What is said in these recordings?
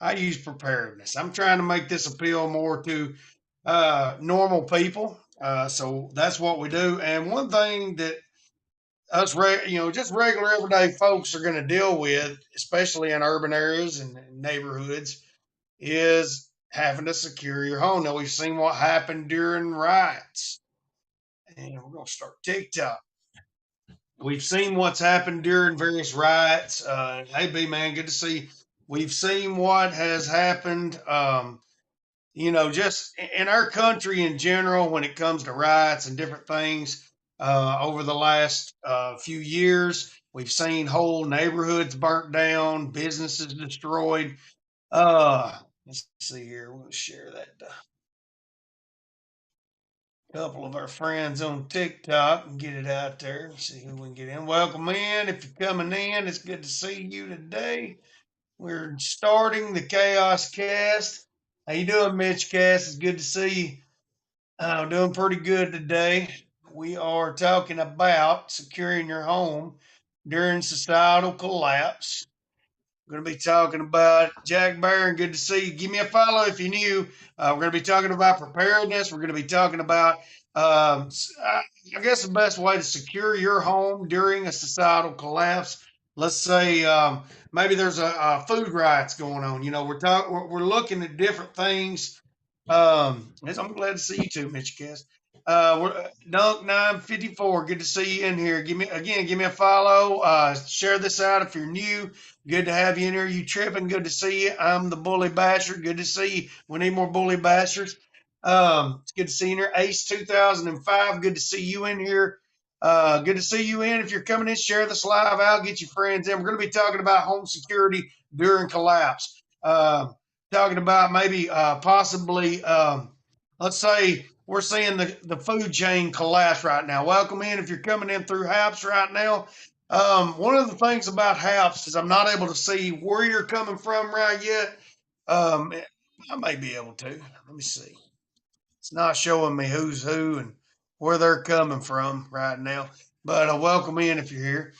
I use preparedness. I'm trying to make this appeal more to normal people. So that's what we do. And one thing that just regular everyday folks are going to deal with, especially in urban areas and neighborhoods, is having to secure your home. Now we've seen what happened during riots, and we're going to start TikTok. We've seen what's happened during various riots. Hey, B man, good to see you. We've seen what has happened. Just in our country in general, when it comes to riots and different things, over the last few years, we've seen whole neighborhoods burnt down, businesses destroyed. Let's see here. We'll share that couple of our friends on TikTok and get it out there. See who we can get in. Welcome in. If you're coming in, it's good to see you today. We're starting the ChaosCast. How you doing, Mitch Cass? It's good to see you. I'm doing pretty good today. We are talking about securing your home during societal collapse. We're going to be talking about Jack Barron. Good to see you. Give me a follow if you're new. We're going to be talking about preparedness. We're going to be talking about, I guess, the best way to secure your home during a societal collapse. Let's say maybe there's a food riots going on. We're looking at different things. I'm glad to see you too, Mitch Cass. We're Dunk 954. Good to see you in here. Give me a follow. Share this out if you're new. Good to have you in here. You tripping? Good to see you. I'm the Bully Basher. Good to see you. We need more Bully Bashers. It's good to see you in here. Ace 2005. Good to see you in here. Good to see you in. If you're coming in, share this live out. Get your friends in. We're going to be talking about home security during collapse. Talking about maybe possibly, let's say we're seeing the food chain collapse right now. Welcome in if you're coming in through HAPS right now. One of the things about HAPS is I'm not able to see where you're coming from right yet. I may be able to. Let me see. It's not showing me who's who and where they're coming from right now. But welcome in if you're here.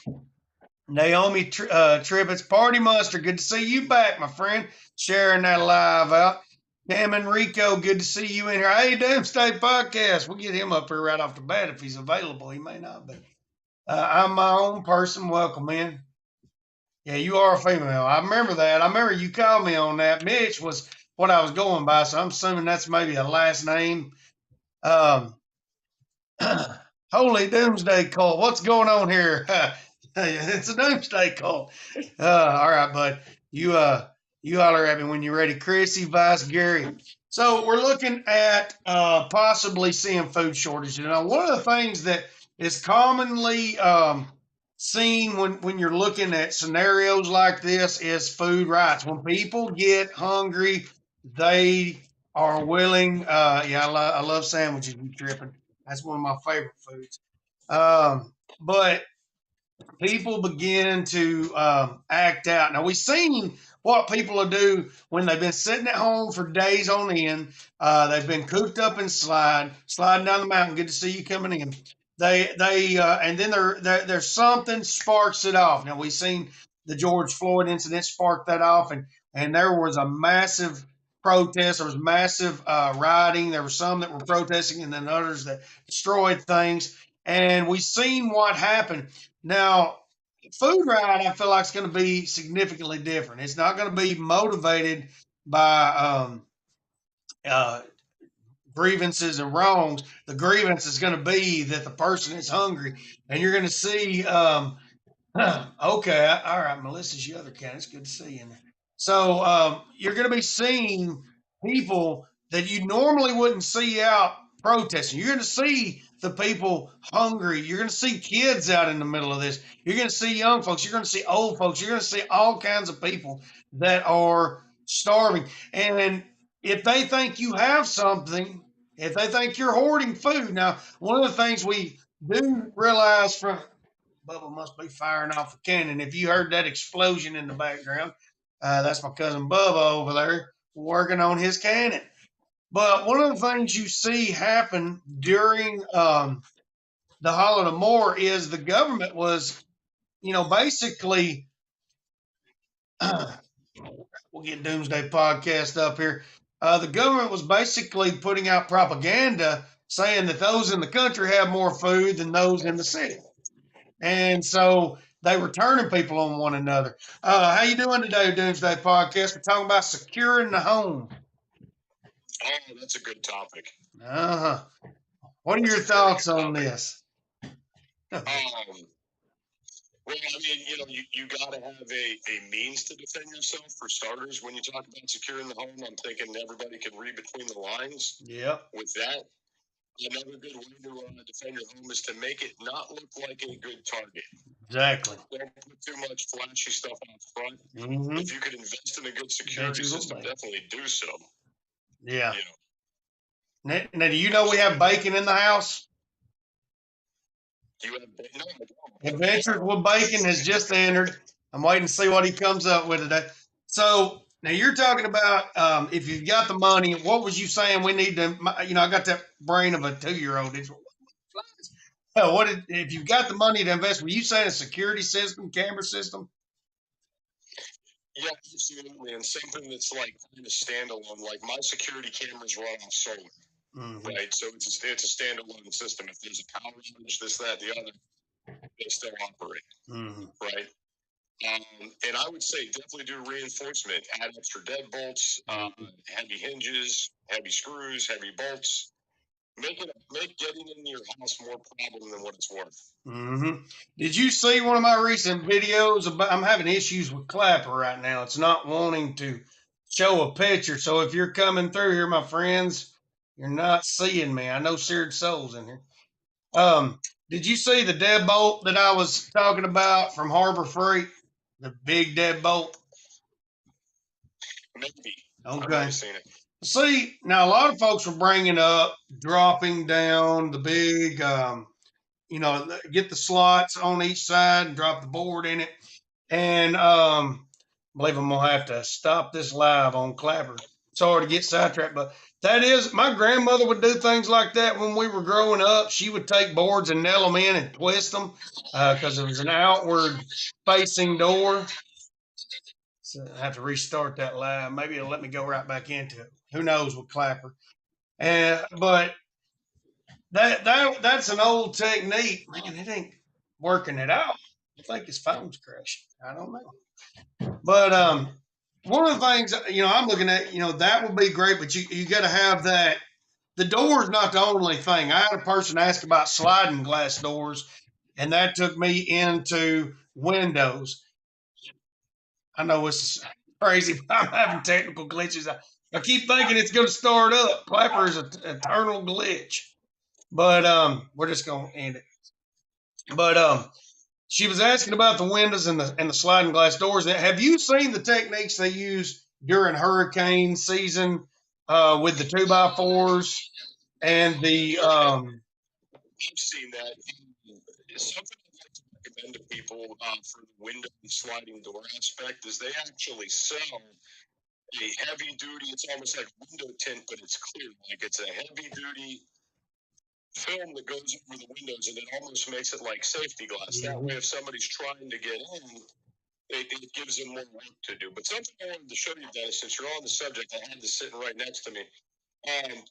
Naomi Trippets, Party Mustard, good to see you back, my friend. Sharing that live out. Cam Enrico, good to see you in here. Hey, Doomsday Podcast. We'll get him up here right off the bat if he's available. He may not be. I'm my own person. Welcome in. Yeah, you are a female. I remember that. I remember you called me on that. Mitch was what I was going by, so I'm assuming that's maybe a last name. Um, Holy Doomsday Cult. What's going on here? It's a Doomsday Cult. All right, bud. You holler at me when you're ready. Chrissy, Vice, Gary. So we're looking at possibly seeing food shortages. One of the things that is commonly seen when you're looking at scenarios like this is food riots. When people get hungry, they are willing. I love sandwiches. You tripping? That's one of my favorite foods. But people begin to act out. Now, we've seen what people will do when they've been sitting at home for days on end. They've been cooped up and sliding down the mountain. Good to see you coming in. And then there's something sparks it off. Now, we've seen the George Floyd incident spark that off, and there was a massive protest. There was massive rioting. There were some that were protesting, and then others that destroyed things. And we've seen what happened. Now, food riot, I feel like it's going to be significantly different. It's not going to be motivated by grievances and wrongs. The grievance is going to be that the person is hungry, and you're going to see. Okay, all right, Melissa's your other cat. It's good to see you. So you're going to be seeing people that you normally wouldn't see out protesting. You're going to see the people hungry. You're going to see kids out in the middle of this. You're going to see young folks. You're going to see old folks. You're going to see all kinds of people that are starving. And if they think you have something, if they think you're hoarding food, now, one of the things we do realize from Bubba must be firing off a cannon. If you heard that explosion in the background, that's my cousin Bubba over there working on his cannon. But one of the things you see happen during the Holodomor is the government was, basically we'll get Doomsday Podcast up here. The government was basically putting out propaganda saying that those in the country have more food than those in the city. And so they were turning people on one another. How you doing today, Doomsday Podcast? We're talking about securing the home. Oh, that's a good topic. Uh-huh. What are your thoughts on this? Well, I mean, you got to have a means to defend yourself for starters. When you talk about securing the home, I'm thinking everybody can read between the lines. Yep. With that, another good way to defend your home is to make it not look like a good target. Exactly. Don't put too much flashy stuff out front. Mm-hmm. If you could invest in a good security system, definitely do so. Yeah. Now, do you know we have bacon in the house? You have bacon? No, I don't. Adventures with Bacon has just entered. I'm waiting to see what he comes up with today. So now you're talking about if you've got the money. What was you saying? We need to. I got that brain of a 2-year-old. If you've got the money to invest? Were you saying a security system, camera system? Yeah, absolutely. And something that's like kind of standalone. Like my security cameras run off solar, right? So it's a standalone system. If there's a power outage, this, that, the other, they still operate, right? And I would say definitely do reinforcement. Add extra deadbolts, heavy hinges, heavy screws, heavy bolts. Make getting into your house more problem than what it's worth. Did you see one of my recent videos about? I'm having issues with Clapper right now. It's not wanting to show a picture. So if you're coming through here, my friends, you're not seeing me. I know Seared Souls in here. Did you see the deadbolt that I was talking about from Harbor Freight? The big deadbolt? Maybe. Okay. I've never seen it. See, now a lot of folks were bringing up dropping down the big, get the slots on each side and drop the board in it. And I believe I'm going to have to stop this live on Clapper. Sorry to get sidetracked, but that is, my grandmother would do things like that when we were growing up. She would take boards and nail them in and twist them because it was an outward facing door. So I have to restart that live. Maybe it'll let me go right back into it. Who knows with Clapper? But that's an old technique. Man, it ain't working it out. I think his phone's crashing. I don't know. But one of the things, I'm looking at, that would be great, but you got to have that. The door is not the only thing. I had a person ask about sliding glass doors, and that took me into windows. I know it's crazy, but I'm having technical glitches. I keep thinking it's going to start up. Clapper is an eternal glitch. But we're just going to end it. But she was asking about the windows and the sliding glass doors. Have you seen the techniques they use during hurricane season with the 2x4s and the? I've seen that. Something I'd like to recommend to people for the window and sliding door aspect is they actually sell a heavy duty. It's almost like window tint, but it's clear. Like it's a heavy duty film that goes over the windows, and it almost makes it like safety glass. That way, if somebody's trying to get in, it gives them more work to do. But something I wanted to show you, Dennis, since you're on the subject, I had this sitting right next to me.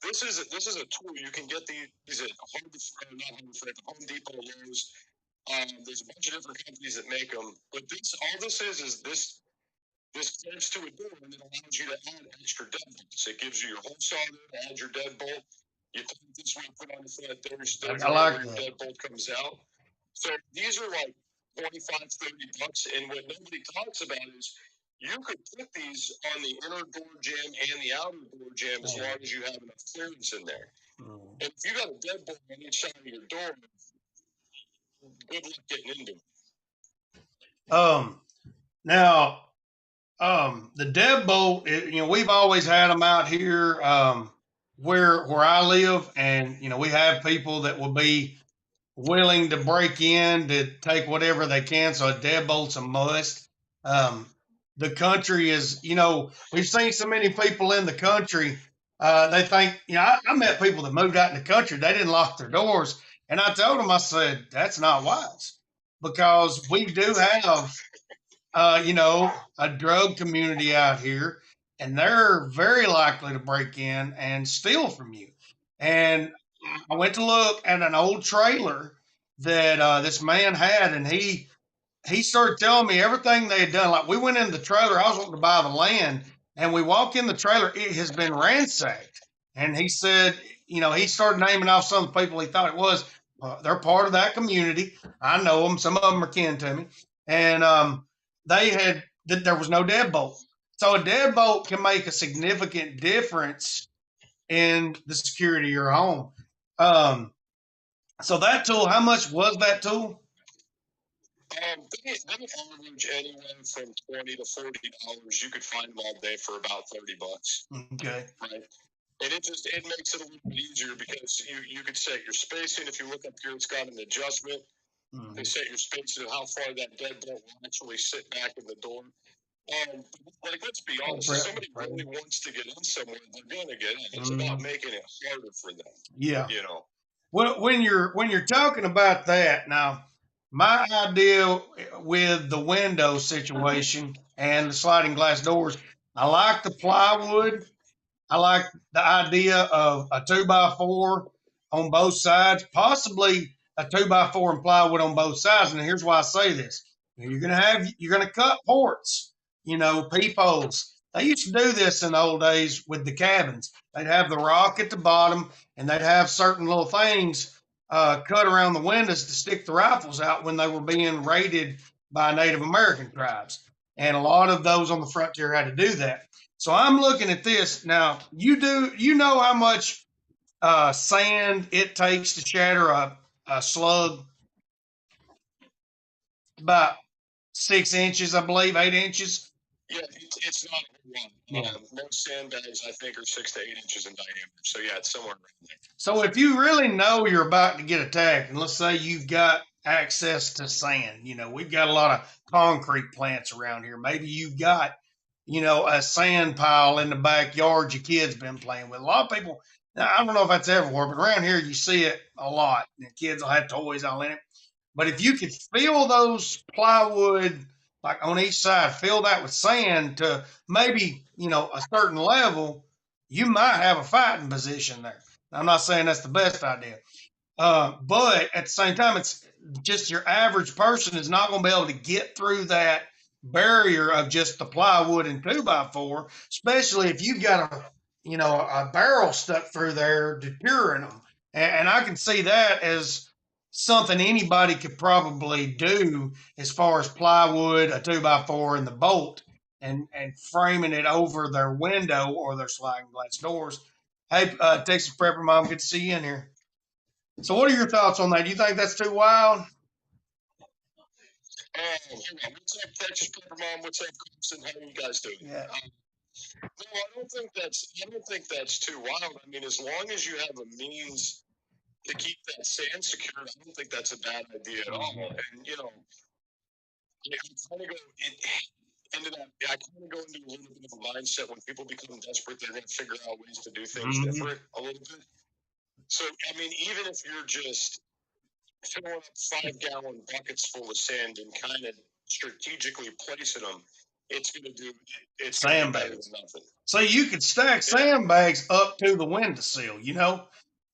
This is a tool. You can get these at Home Depot, Lowe's. There's a bunch of different companies that make them. But all this is this connects to a door, and it allows you to add extra deadbolts. It gives you your hole saw there to add your deadbolt. You put it this way, put on the front. There's where your deadbolt comes out. So these are like $25-$30, and what nobody talks about is you could put these on the inner door jamb and the outer door jamb as long as you have enough clearance in there. And if you got a deadbolt on each side of your door, good luck getting into it. Now, the deadbolt, we've always had them out here where I live, and we have people that will be willing to break in to take whatever they can. So a deadbolt's a must. The country is, we've seen so many people in the country. They think, I met people that moved out in the country. They didn't lock their doors. And I told them, I said, that's not wise, because we do have a drug community out here, and they're very likely to break in and steal from you. And I went to look at an old trailer that this man had, and he started telling me everything they had done. Like we went in the trailer, I was wanting to buy the land, and we walk in the trailer, it has been ransacked. And he said, he started naming off some of the people he thought it was. They're part of that community. I know them. Some of them are kin to me. And there was no deadbolt. So a deadbolt can make a significant difference in the security of your home. So that tool, how much was that tool? They average anywhere from $20 to $40. You could find them all day for about $30. Okay. Right. And it makes it a little bit easier because you could set your spacing. If you look up here, it's got an adjustment. Mm-hmm. They set your spacing and how far that deadbolt will actually sit back in the door. Let's be honest, if somebody really wants to get in somewhere, they're going to get in. It's about making it harder for them. Yeah. Well, when you're talking about that now, my idea with the window situation and the sliding glass doors, I like the plywood. I like the idea of a 2x4 on both sides, possibly a 2x4 and plywood on both sides. And here's why I say this: you're gonna cut ports, peepholes. They used to do this in the old days with the cabins. They'd have the rock at the bottom, and they'd have certain little things cut around the windows to stick the rifles out when they were being raided by Native American tribes. And a lot of those on the frontier had to do that. So I'm looking at this now. You know how much sand it takes to shatter a slug? About 6 inches, I believe, 8 inches. Yeah, it's not a lot. Most sandbags, I think, are 6 to 8 inches in diameter. So yeah, it's somewhere around there. So if you really know you're about to get attacked, and let's say you've got access to sand, we've got a lot of concrete plants around here. Maybe you've got a sand pile in the backyard your kids been playing with. A lot of people, I don't know if that's everywhere, but around here you see it a lot. And kids will have toys all in it. But if you could fill those plywood, like on each side, fill that with sand to maybe, a certain level, you might have a fighting position there. I'm not saying that's the best idea. But at the same time, it's just your average person is not going to be able to get through that barrier of just the plywood and 2x4, especially if you've got a barrel stuck through there deterring them. And I can see that as something anybody could probably do as far as plywood, a 2x4, and the bolt, and framing it over their window or their sliding glass doors. Hey, Texas Prepper Mom, good to see you in here. So what are your thoughts on that? Do you think that's too wild? What's up, Texas Prepper Mom? What's up, Clemson? How are you guys doing? Yeah. No, I don't think that's too wild. I mean, as long as you have a means to keep that sand secure, I don't think that's a bad idea at all. And I kind of go into a little bit of a mindset when people become desperate, they're going to figure out ways to do things different a little bit. So, I mean, even if you're just filling up 5-gallon buckets full of sand and kind of strategically placing them, it's going to do sandbags. Nothing. So you could stack sandbags up to the windowsill,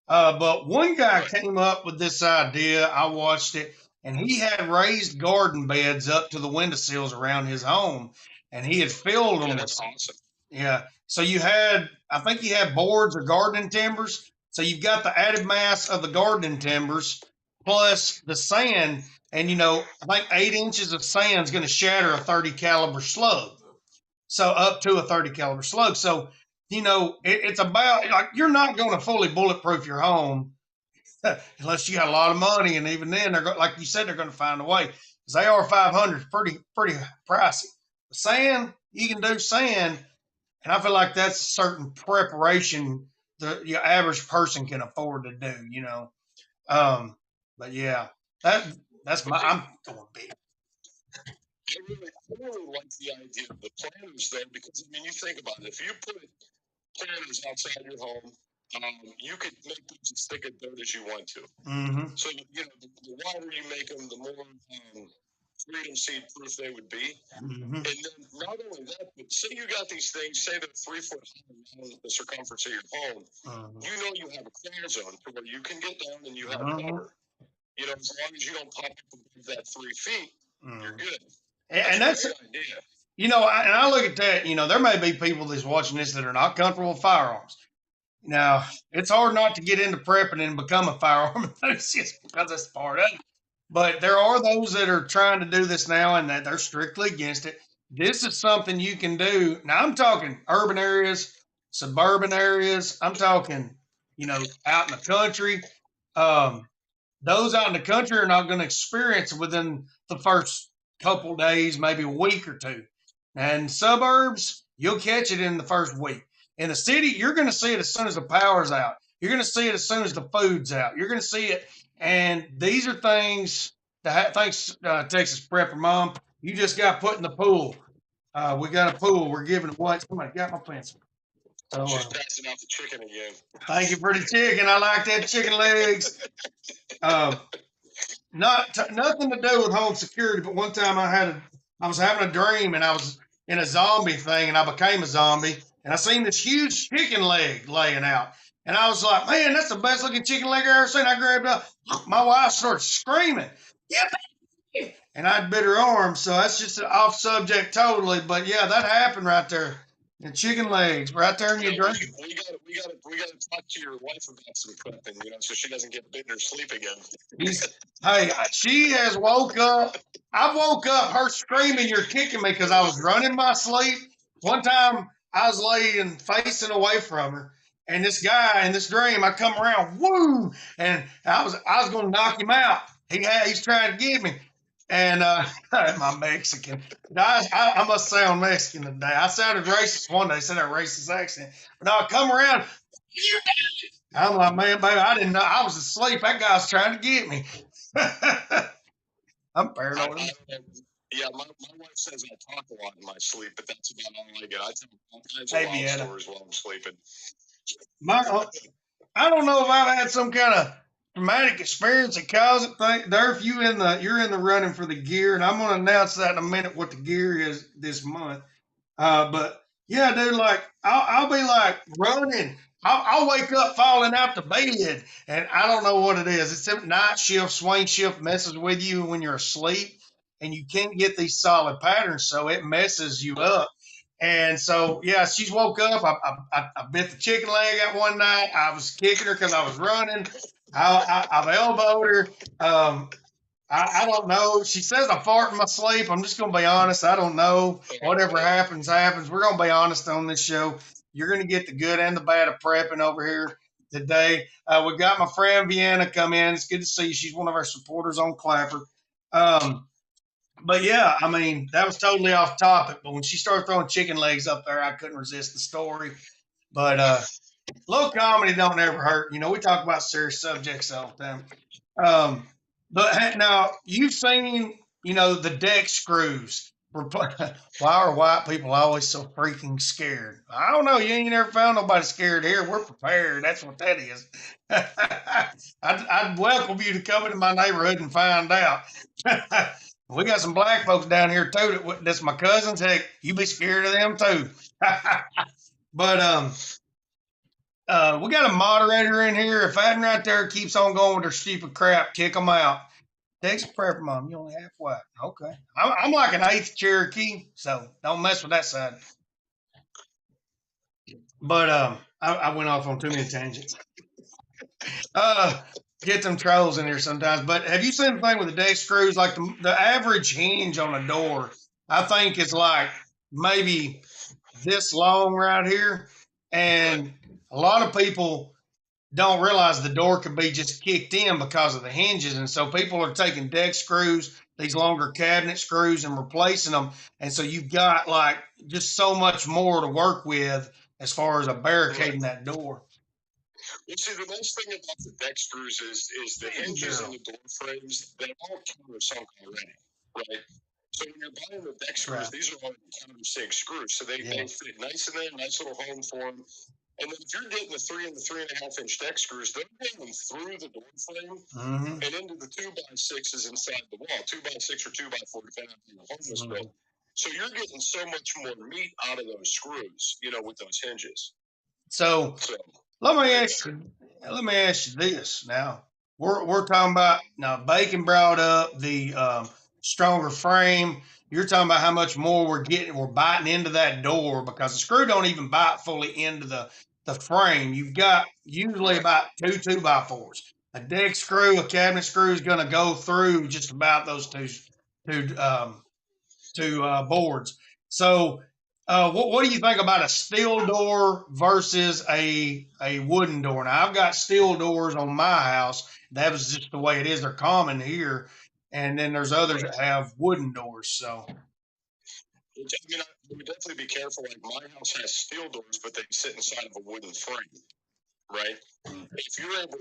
But one guy came up with this idea. I watched it, and he had raised garden beds up to the windowsills around his home, and he had filled them. That's awesome. Yeah. So I think you had boards or gardening timbers. So you've got the added mass of the gardening timbers plus the sand. And, I think 8 inches of sand is going to shatter a 30 caliber slug. So up to a 30 caliber slug. So, it's about like you're not going to fully bulletproof your home unless you got a lot of money. And even then, like you said, they're going to find a way because they are 500 pretty pricey. Sand, you can do sand. And I feel like that's a certain preparation that your average person can afford to do, But yeah, that's I'm going big. I really like the idea of the planters though, because I mean, you think about it. If you put planters outside your home, you could make them as thick of dirt as you want to. Mm-hmm. So the wider you make them, the more freedom seed proof they would be. Mm-hmm. And then not only that, but say you got these things, say they're 3 foot high around the circumference of your home. You know you have a crawl zone to where you can get down and you have cover. You know, as long as you don't pop up above that 3 feet, you're good. That's a great idea. You know, I look at that, you know, there may be people that's watching this that are not comfortable with firearms. Now, it's hard not to get into prepping and become a firearm enthusiast because that's part of it. But there are those that are trying to do this now and that they're strictly against it. This is something you can do. Now, I'm talking urban areas, suburban areas. I'm talking, you know, out in the country. Those out in the country are not going to experience it within the first couple days, maybe a week or two. And suburbs, you'll catch it in the first week. In the city, you're going to see it as soon as the power's out. You're going to see it as soon as the food's out. You're going to see it. And these are things that, thanks, Texas Prepper Mom, you just got put in the pool. We got a pool. We're giving away. Somebody got my pencil. So, she's passing out the chicken again. Thank you for the chicken. I like that chicken legs. Nothing to do with home security, but one time I was having a dream and I was in a zombie thing and I became a zombie and I seen this huge chicken leg laying out. And I was like, man, that's the best looking chicken leg I ever seen. I grabbed up. My wife started screaming, yeah, and I bit her arm. So that's just an off subject totally. But yeah, that happened right there. The chicken legs right there in your dream. We gotta talk to your wife about some prepping, you know, so she doesn't get bitten or sleep again. Hey, she has woke up. I woke up her screaming, "You're kicking me," because I was running my sleep. One time I was laying facing away from her, and this guy in this dream, I come around, woo, and I was going to knock him out. He's trying to get me. And my Mexican, I must sound Mexican today. I sounded racist one day, said a racist accent. But now I come around, I'm like, man, baby, I didn't know. I was asleep. That guy was trying to get me. I'm paranoid. Yeah, my wife says I talk a lot in my sleep, but that's about all I get. I tell all kinds of wild stories while I'm sleeping. I don't know if I've had some kind of traumatic experience that caused it. There, if you're in the running for the gear, and I'm going to announce that in a minute what the gear is this month. But yeah, dude, like I'll be like running. I'll wake up falling out the bed, and I don't know what it is. It's a night shift, swing shift messes with you when you're asleep, and you can't get these solid patterns, so it messes you up. And so, yeah, she's woke up. I bit the chicken leg out one night. I was kicking her because I was running. I've elbowed her. I don't know. She says I fart in my sleep. I'm just going to be honest. I don't know. Whatever happens, happens. We're going to be honest on this show. You're going to get the good and the bad of prepping over here today. We got my friend Vienna come in. It's good to see you. She's one of our supporters on Clapper. But yeah, I mean, that was totally off topic. But when she started throwing chicken legs up there, I couldn't resist the story. But little comedy don't ever hurt. You know, we talk about serious subjects all the time. But now you've seen, you know, the deck screws. Why are white people always so freaking scared? I don't know. You ain't never found nobody scared here. We're prepared. That's what that is. I'd welcome you to come into my neighborhood and find out. We got some black folks down here too. That's my cousins. Heck, you be scared of them too. But we got a moderator in here. If Adam right there keeps on going with their stupid crap, kick them out. Texas Prepper Mom, you only half white. Okay. I'm like an eighth Cherokee, so don't mess with that side. But I went off on too many tangents. Get them trolls in here sometimes. But have you seen the thing with the deck screws? Like the average hinge on a door, I think is like maybe this long right here. And a lot of people don't realize the door could be just kicked in because of the hinges. And so people are taking deck screws, these longer cabinet screws, and replacing them. And so you've got like just so much more to work with as far as a barricading that door. Well, see, the nice thing about the deck screws is the hinges and the door frames, they all countersunk already, right? So when you're buying the deck screws, these are all countersink screws. So they fit nice in there, nice little home for them. And then if you're getting the 3 and the 3.5 inch deck screws, they're going through the door frame and into the 2x6s inside the wall, 2x6 or 2x4, depending on how your home was built. So you're getting so much more meat out of those screws, with those hinges. So let me ask you this. Now we're talking about, now Bacon brought up the stronger frame. You're talking about how much more we're biting into that door, because the screw don't even bite fully into the frame. You've got usually about 2 2x4s. A deck screw, a cabinet screw is going to go through just about those two boards. So, what do you think about a steel door versus a wooden door? Now, I've got steel doors on my house. That was just the way it is. They're common here, and then there's others that have wooden doors. So, I would definitely be careful. Like, my house has steel doors, but they sit inside of a wooden frame, right? If you're able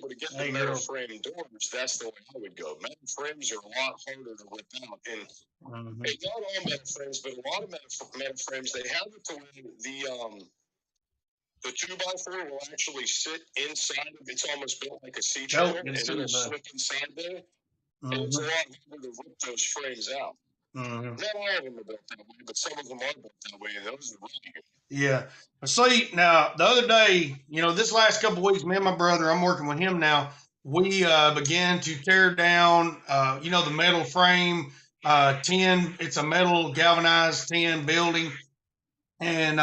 to get the metal frame doors, that's the way I would go. Metal frames are a lot harder to rip out, and not all metal frames, but a lot of metal frames, they have it to where the 2x4 will actually sit inside of it's almost built like a C channel, and it'll slip inside there. And it's a lot harder to rip those frames out. Not all of them are built that way, but some of them are built that way, and those are really good. Yeah. See, now the other day, this last couple of weeks, me and my brother, I'm working with him now. We began to tear down, the metal frame tin. It's a metal galvanized tin building, and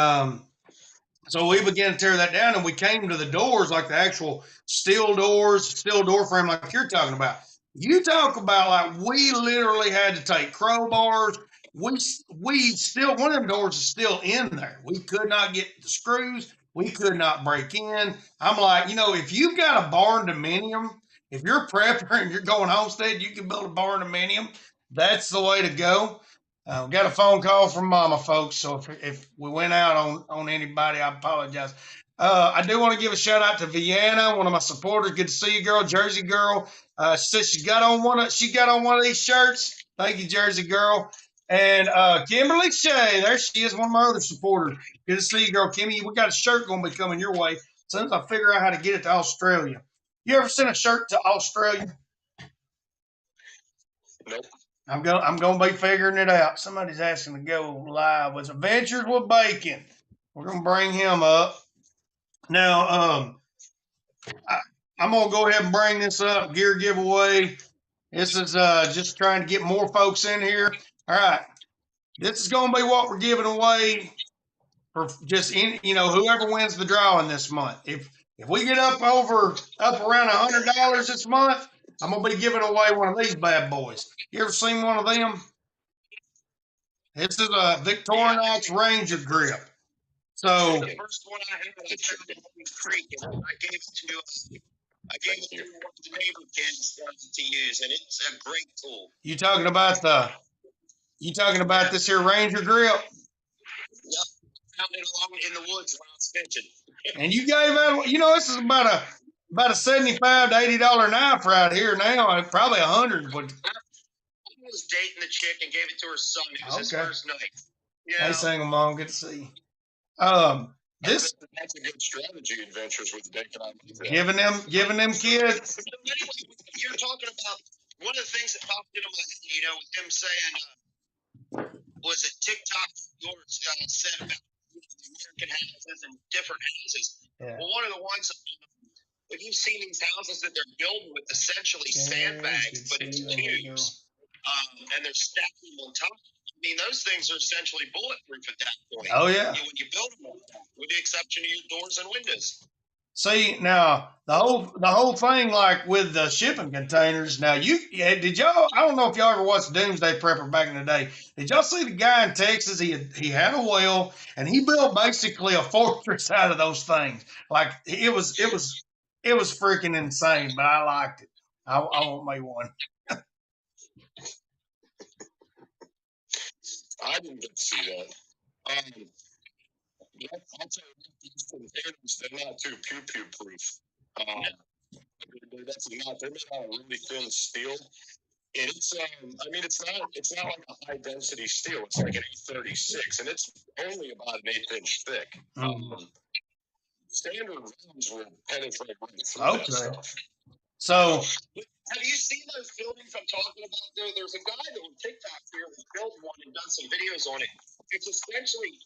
so we began to tear that down, and we came to the doors, like the actual steel door frame, like you're talking about. You talk about, like, we literally had to take crowbars. We still, one of them doors is still in there. We could not get the screws. We could not break in. I'm like, if you've got a barn dominium, if you're a prepper and you're going homestead, you can build a barn dominium. That's the way to go. We got a phone call from Mama, folks. So if we went out on anybody, I apologize. I do want to give a shout out to Vienna, one of my supporters. Good to see you, girl, Jersey girl. She said she got on one of these shirts. Thank you, Jersey girl. And Kimberly Shea, there she is, one of my other supporters. Good to see you, girl, Kimmy. We got a shirt going to be coming your way as soon as I figure out how to get it to Australia. You ever sent a shirt to Australia? Nope. I'm going to be figuring it out. Somebody's asking to go live with Adventures with Bacon. We're going to bring him up. Now, I'm going to go ahead and bring this up. Gear giveaway. This is just trying to get more folks in here. All right. This is going to be what we're giving away for just whoever wins the drawing this month. If we get up around $100 this month, I'm going to be giving away one of these bad boys. You ever seen one of them? This is a Victorinox Ranger grip. So the first one I had, I found in Creek, and I gave it to one of the neighbor kids to use, and it's a great tool. You talking about this here Ranger grip? Yep, found it along in the woods when I was fishing. And you gave out, this is about a $75 to $80 knife right here now, probably $100. But I was dating the chick and gave it to her son. It was his first night. Hey, single mom, good to see you. That's a good strategy. Adventures with Bacon. Giving them kids. Anyway, you're talking about one of the things that popped into my head, with him saying, was it TikTok said about American houses and different houses? Yeah. Well, one of the ones, if you've seen these houses that they're building with essentially sandbags, but it's tubes, and they're stacking them on top. I mean, those things are essentially bulletproof at that point. Oh yeah. When you build them, with the exception of your doors and windows. See, now the whole thing, like with the shipping containers. Now, did y'all? I don't know if y'all ever watched Doomsday Prepper back in the day. Did y'all see the guy in Texas? He had a well, and he built basically a fortress out of those things. Like it was freaking insane, but I liked it. I want me one. I didn't get to see that. I'll tell you, these containers, they're not too pew proof. They're made out of really thin steel. And it's it's not like a high density steel. It's like an 836, and it's only about an 1/8 inch thick. standard rounds will penetrate right through that stuff. So, have you seen those buildings I'm talking about? There's a guy on TikTok here who built one and done some videos on it. It's essentially,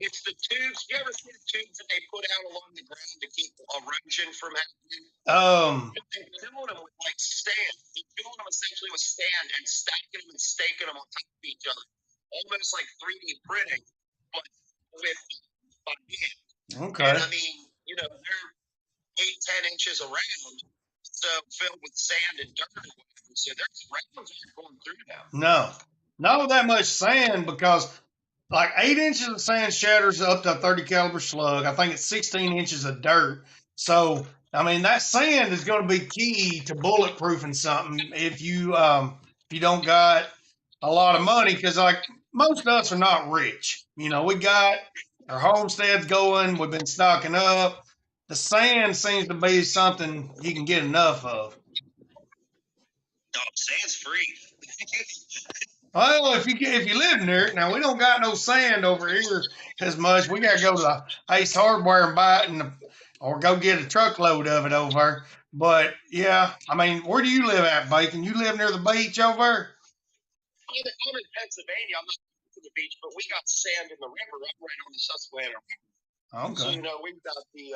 it's the tubes. You ever see the tubes that they put out along the ground to keep erosion from happening? They're filling them with like sand. They're filling them essentially with sand and stacking them and staking them on top of each other, almost like 3D printing, but with by hand. okay. And I mean, you know, they're 8-10 inches around, so filled with sand and dirt and whatever. So there's rounds aren't going through now. No, not that much sand, because like 8 inches of sand shatters up to a 30 caliber slug. I think it's 16 inches of dirt. So, I mean, that sand is going to be key to bulletproofing something if you don't got a lot of money, because like most of us are not rich. You know, we got our homesteads going. We've been stocking up. The sand seems to be something you can get enough of. No, sand's free. Well, if you live near it, now we don't got no sand over here as much. We got to go to the Ace Hardware and buy it, or go get a truckload of it over there. But yeah, I mean, where do you live at, Bacon? You live near the beach over there? I'm in Pennsylvania. I'm not to the beach, but we got sand in the river. I'm right on the Susquehanna River. Okay. So you know we've got the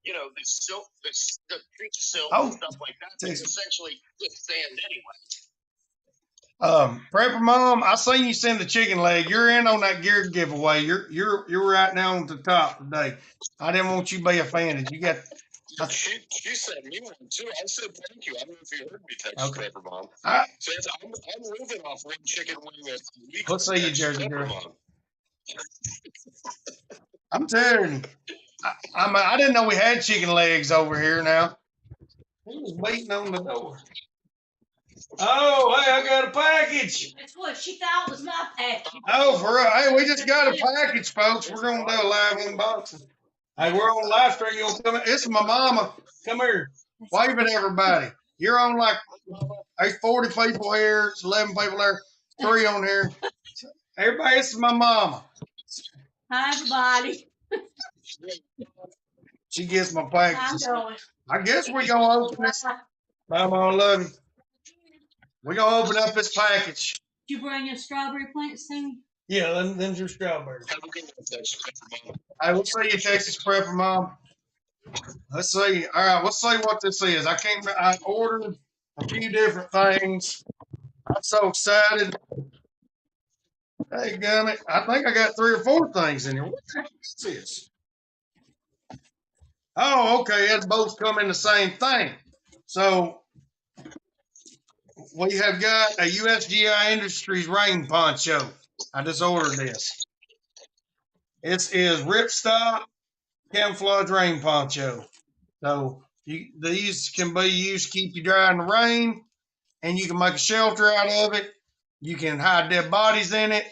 the silt, the creek silt Oh, and stuff like that. It's essentially just sand anyway. Prepper Mom, I seen you send the chicken leg. You're in on that gear giveaway. You're right now on the top today. I didn't want you to be offended. You got. She sent me one too. I said thank you. I don't know if you heard me text Prepper Mom. Says I'm living off one chicken wing a week. Let's see you, Jersey girl. I'm telling you, I didn't know we had chicken legs over here. Now he was waiting on the door. Oh, hey, I got a package. That's what she thought was my package. Oh, for real. Hey, we just got a package, folks. We're going to do a live unboxing. Hey, we're on live stream. You want to come in? This is my mama. Come here. Wave at everybody. You're on like, there's 40 people here. There's 11 people there. 3 on here. Everybody, this is my mama. Hi, everybody. She gets my packages. I guess we're going to open this. Mama, I love you. We're going to open up this package. Did you bring your strawberry plants thing? Yeah, them's your strawberries. Hey, we'll see you, Texas Prepper Mom. Let's see. All right, let's see what this is. I ordered a few different things. I'm so excited. Hey, gummit. I think I got 3 or 4 things in here. What the heck is this? Oh, okay. It's both come in the same thing. So we have got a USGI Industries rain poncho. I just ordered this. It is ripstop camouflage rain poncho. So these can be used to keep you dry in the rain, and you can make a shelter out of it. You can hide dead bodies in it.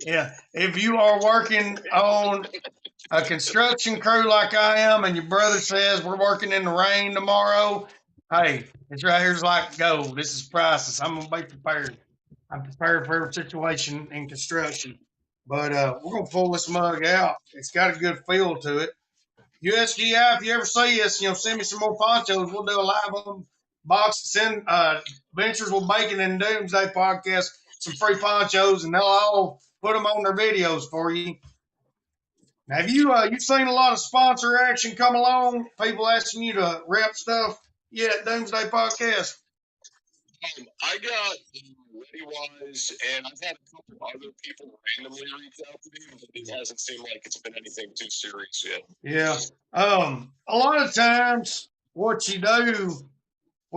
Yeah, if you are working on a construction crew like I am, and your brother says we're working in the rain tomorrow, hey, it's right here's like gold. This is priceless. I'm gonna be prepared. I'm prepared for every situation in construction. But we're gonna pull this mug out. It's got a good feel to it. USGI, if you ever see us, send me some more ponchos. We'll do a live unbox. Send Ventures with Bacon and Doomsday podcast some free ponchos, and they'll all put them on their videos for you. Now, have you've seen a lot of sponsor action come along? People asking you to rep stuff yet at Doomsday Podcast? I got ReadyWise, and I've had a couple other people randomly reach out to me, but it hasn't seemed like it's been anything too serious yet. Yeah. A lot of times, what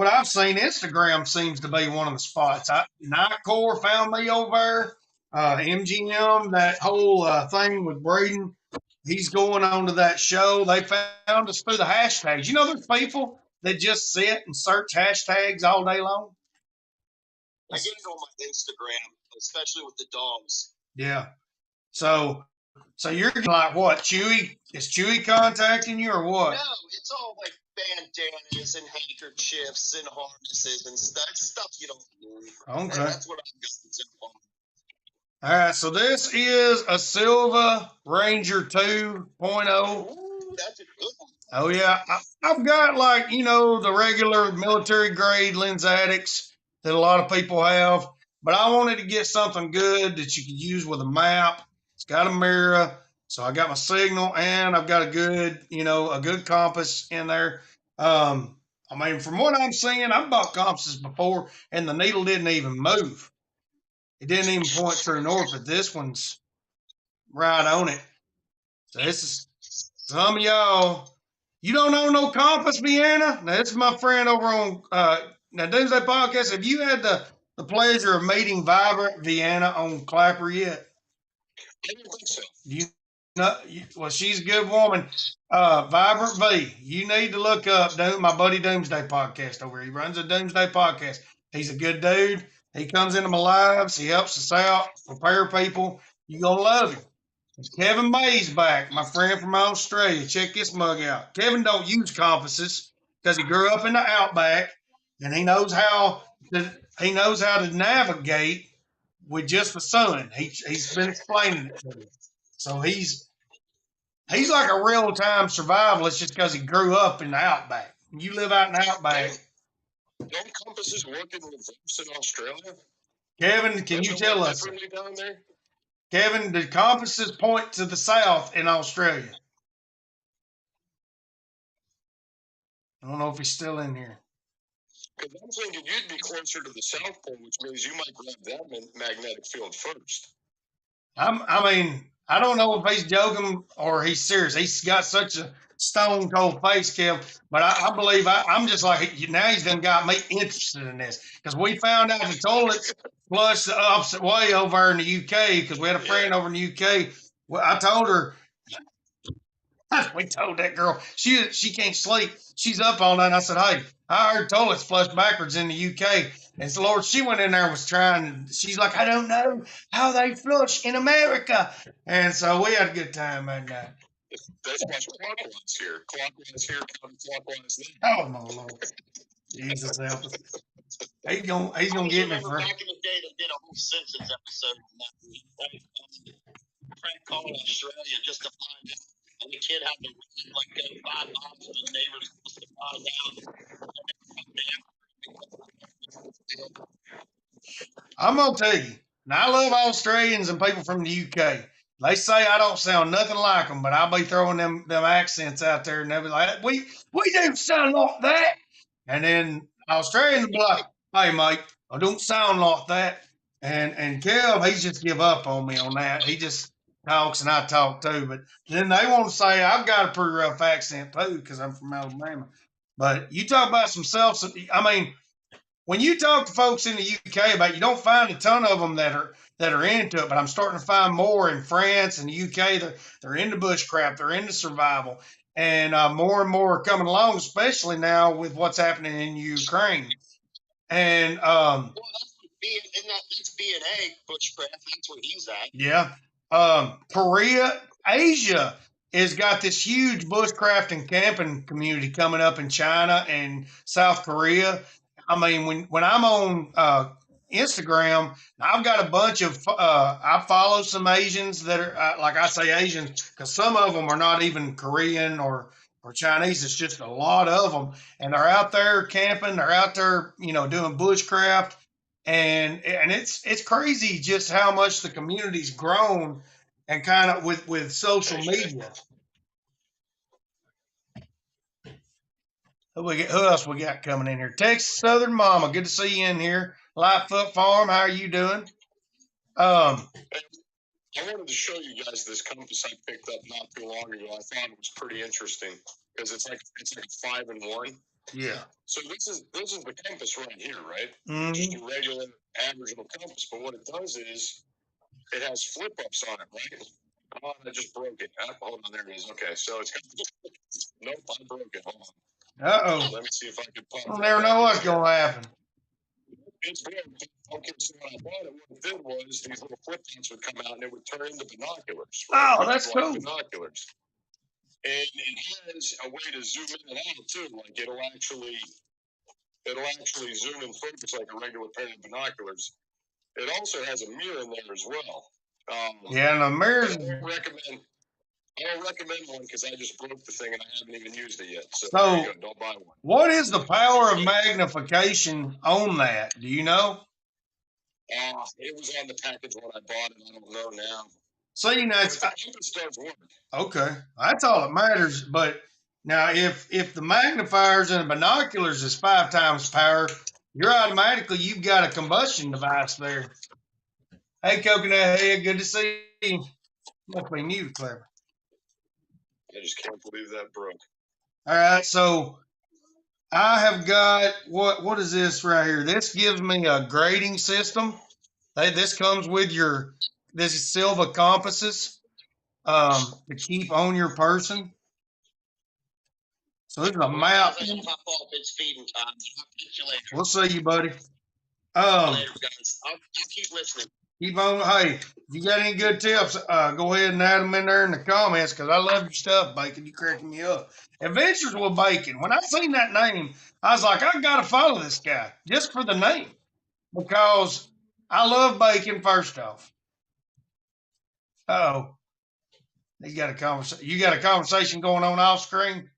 I've seen, Instagram seems to be one of the spots. Nightcore found me over there. MGM, that whole thing with Braden, he's going on to that show. They found us through the hashtags. There's people that just sit and search hashtags all day long. I get it on my Instagram, especially with the dogs. Yeah. So you're like what? Chewy? Is Chewy contacting you or what? No, it's all like bandanas and handkerchiefs and harnesses and stuff you don't need. Okay. And that's what I've got so far. All right, so this is a Silva Ranger 2.0. Ooh, that's a good one. Oh yeah, I've got like the regular military grade lens addicts that a lot of people have, but I wanted to get something good that you could use with a map. It's got a mirror, so I got my signal and I've got a good compass in there. I mean, from what I'm seeing, I've bought compasses before and the needle didn't even move. It didn't even point true north, but this one's right on it. So this is some of y'all. You don't own no compass, Vienna? Now, this is my friend over on now Doomsday Podcast. Have you had the pleasure of meeting Vibrant Vienna on Clapper yet? I don't think so. You know, well, she's a good woman. Vibrant V. You need to look up my buddy Doomsday Podcast over here. He runs a Doomsday Podcast. He's a good dude. He comes into my lives. He helps us out, prepare people. You're going to love him. It's Kevin May's back, my friend from Australia. Check this mug out. Kevin don't use compasses because he grew up in the outback and he knows how to navigate with just the sun. He's been explaining it to me. So he's like a real time survivalist just because he grew up in the outback. You live out in the outback. Don't compasses work in reverse in Australia? Kevin, can you tell us? Down there? Kevin, the compasses point to the south in Australia. I don't know if he's still in here. Because I'm thinking you'd be closer to the South Pole, which means you might grab that magnetic field first. I don't know if he's joking or he's serious. He's got such a stone cold face, Kev. But I believe I'm just like, now he's done got me interested in this because we found out the toilet flushed the opposite way over in the UK because we had a friend over in the UK. Well, I told her, we told that girl she can't sleep. She's up all night. And I said, hey, I heard toilets flushed backwards in the UK. And so, Lord, she went in there and was trying. She's like, I don't know how they flush in America. And so we had a good time that night. That's why clockwise here. Clockwise here, counterclockwise there. Oh, my Lord. Jesus help us. He's gonna get me for. Back in the day, they did a whole Simpsons episode on that. Prank call in Australia just to find out. And the kid had to like go 5 miles to the neighbor's house to find out. I'm gonna tell you. Now I love Australians and people from the UK. They say I don't sound nothing like them, but I'll be throwing them accents out there, and they'll be like, "We don't sound like that." And then Australians will be like, "Hey, mate, I don't sound like that." And Kev, he's just give up on me on that. He just talks and I talk too. But then they want to say I've got a pretty rough accent too because I'm from Alabama. But you talk about some self. I mean, when you talk to folks in the UK about it, you don't find a ton of them that are into it, but I'm starting to find more in France and the UK. They're into bushcraft, they're into survival, and more and more are coming along, especially now with what's happening in Ukraine. And well, that's B&A bushcraft. That's where he's at. Yeah, Korea, Asia has got this huge bushcraft and camping community coming up in China and South Korea. I mean, when I'm on Instagram, I've got a bunch of I follow some Asians that are like I say Asians because some of them are not even Korean or Chinese. It's just a lot of them, and they're out there camping. They're out there, doing bushcraft, and it's crazy just how much the community's grown, and kind of with social media. Who else we got coming in here? Texas Southern Mama, good to see you in here. Lightfoot Farm, how are you doing? I wanted to show you guys this compass I picked up not too long ago. I thought it was pretty interesting because it's like a 5-in-1. Yeah. So this is the compass right here, right? Mm-hmm. Just a regular average compass. But what it does is it has flip ups on it, right? Oh, I just broke it. Hold on, there it is. Okay, so it's nope, I broke it. Hold on. Uh-oh. Let me see if I can pop. I'll never know what's gonna happen. It's broke. Okay, so when I bought it, what it did was these little flip ups would come out and it would turn into binoculars. Right? Oh, that's cool. Binoculars. And it has a way to zoom in and out too. Like it'll actually zoom and focus like a regular pair of binoculars. It also has a mirror in there as well. Yeah, and the mirrors. I don't recommend one because I just broke the thing and I haven't even used it yet. So, So there you go. Don't buy one. What is the power of magnification on that? Do you know? It was on the package when I bought it. I don't know now. See, But the compass does work. Okay, that's all that matters. But now, if the magnifiers and the binoculars is 5 times power, you're you've got a combustion device there. Hey, Coconut Head, good to see you. Must be new, clever. I just can't believe that broke. All right, so I have got what is this right here? This gives me a grading system. This comes with this is silver compasses to keep on your person. So this is a map. It's feeding time. I'll catch you later. We'll see you, buddy. Later, guys. I'll keep listening. Keep on. Hey, if you got any good tips, go ahead and add them in there in the comments because I love your stuff, Bacon. You cracking me up. Adventures with Bacon. When I seen that name, I was like, I got to follow this guy just for the name because I love Bacon. First off, oh, you got a conversation. You got a conversation going on off screen.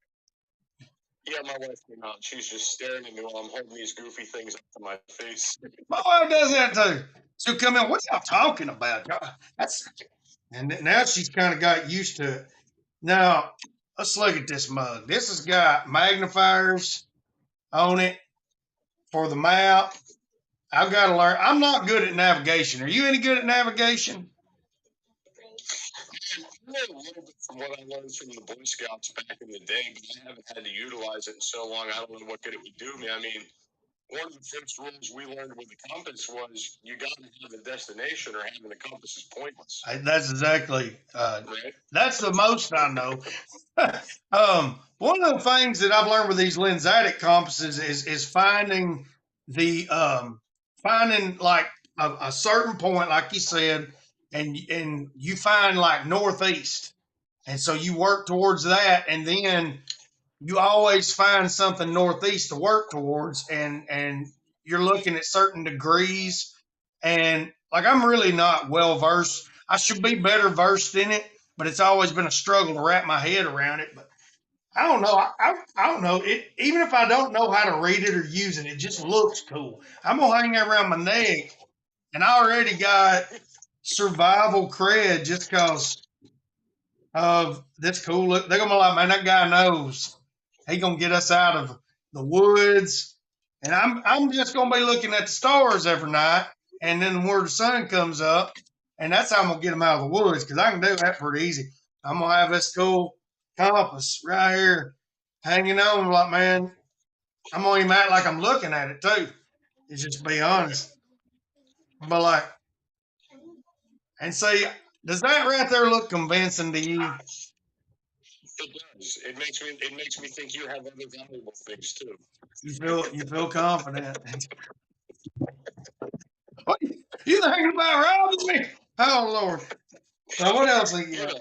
Yeah, my wife came out. She's just staring at me while I'm holding these goofy things up to my face. My wife does that too. She'll come in. What y'all talking about? And now she's kind of got used to it. Now let's look at this mug. This has got magnifiers on it for the map. I've got to learn. I'm not good at navigation. Are you any good at navigation? I know a little bit from what I learned from the Boy Scouts back in the day, but I haven't had to utilize it in so long. I don't know what good it would do me. I mean, one of the first rules we learned with the compass was you got to have a destination or having a compass is pointless. That's exactly. Right? That's the most I know. One of the things that I've learned with these lensatic compasses is finding finding like a certain point, like you said, and you find like northeast, and so you work towards that, and then you always find something northeast to work towards, and you're looking at certain degrees, and like I'm really not well versed. I should be better versed in it, but it's always been a struggle to wrap my head around it. But I don't know. I don't know. Even if I don't know how to read it or use it, it just looks cool. I'm gonna hang that around my neck, and I already got survival cred just because of this cool look. They're gonna be like, man, that guy knows. He gonna get us out of the woods, and I'm just gonna be looking at the stars every night, and then where the sun comes up, and that's how I'm gonna get them out of the woods because I can do that pretty easy. I'm gonna have this cool compass right here hanging on, like, man, I'm gonna even act like I'm looking at it too. It's just be honest, but like, and see, does that right there look convincing to you? It does. It makes me think you have other valuable things too. You feel confident. What you thinking about robbing me? Oh Lord! So what else? You know,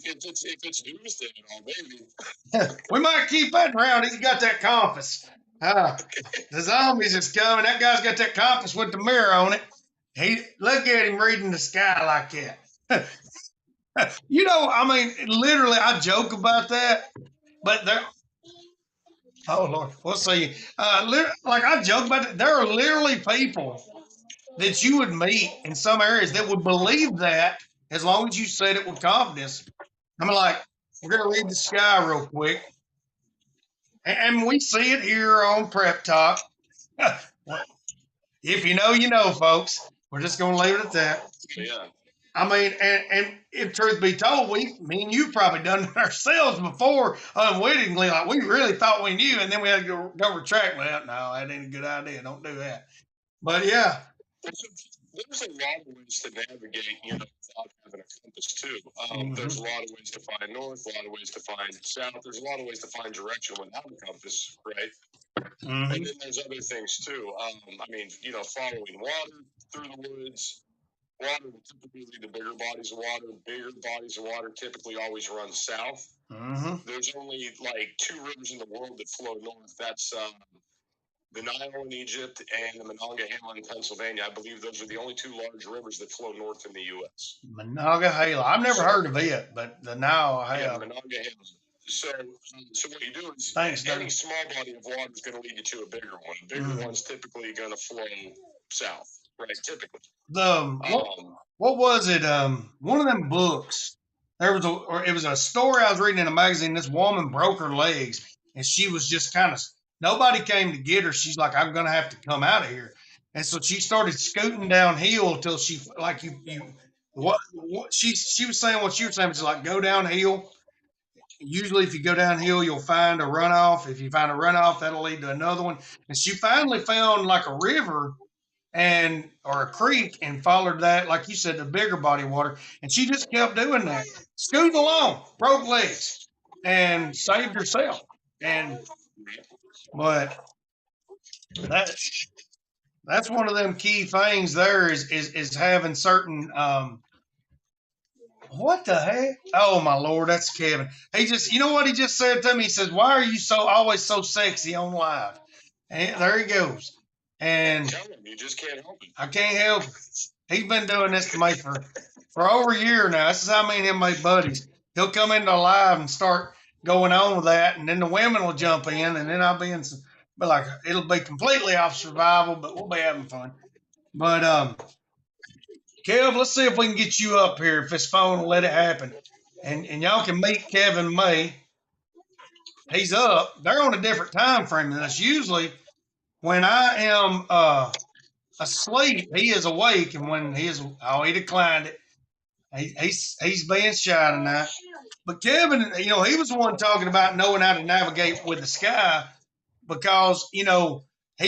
if it's Doomsday and all, maybe we might keep that around. He's got that compass. The zombies is coming. That guy's got that compass with the mirror on it. Look at him reading the sky like that. You know, I mean, literally, I joke about that, but there. Oh Lord, we'll see. Like I joke about it. There are literally people that you would meet in some areas that would believe that as long as you said it with confidence. I'm like, we're gonna read the sky real quick, and we see it here on Prep Talk. If you know, you know, folks. We're just gonna leave it at that. Yeah. I mean, and if truth be told, me and you probably done it ourselves before unwittingly. Like we really thought we knew, and then we had to go retract. Well, no, that ain't a good idea. Don't do that. But yeah. There's a lot of ways to navigate, without having a compass too. There's a lot of ways to find north, a lot of ways to find south. There's a lot of ways to find direction without a compass, right? And then there's other things too. I mean, following water through the woods. Water will typically lead to bigger bodies of water. Bigger bodies of water typically always run south. There's only like 2 rivers in the world that flow north. That's the Nile in Egypt and the Monongahela in Pennsylvania. I believe those are the only two large rivers that flow north in the U.S. Monongahela. I've never heard of it, but the Nile I Yeah, have. Monongahela. So what you do is Thanks, any Doug. small body of water is going to lead you to a bigger one. A bigger one's typically going to flow south, right? Typically. What was it? One of them books. It was a story I was reading in a magazine. This woman broke her legs, and she was just kind of. Nobody came to get her. She's like, I'm gonna have to come out of here, and so she started scooting downhill till she like what she was saying what she was saying. She's like, go downhill. Usually, if you go downhill, you'll find a runoff. If you find a runoff, that'll lead to another one. And she finally found like a river or a creek and followed that, like you said, the bigger body of water. And she just kept doing that, scooting along, broke legs, and saved herself. But that's one of them key things. There is having certain. What the heck? Oh my Lord, that's Kevin. You know what he just said to me? He says, "Why are you always so sexy on live?" And there he goes. And tell him, you just can't help it. I can't help it. He's been doing this to me for over a year now. This is how me and him made buddies. He'll come into live and start going on with that, and then the women will jump in, and then I'll be in some, but like it'll be completely off survival, but we'll be having fun. But Kev, let's see if we can get you up here if this phone will let it happen. And y'all can meet Kevin May. He's up. They're on a different time frame than us. Usually when I am asleep, he is awake, and when he declined it. He's being shy tonight. But Kevin, he was the one talking about knowing how to navigate with the sky, because he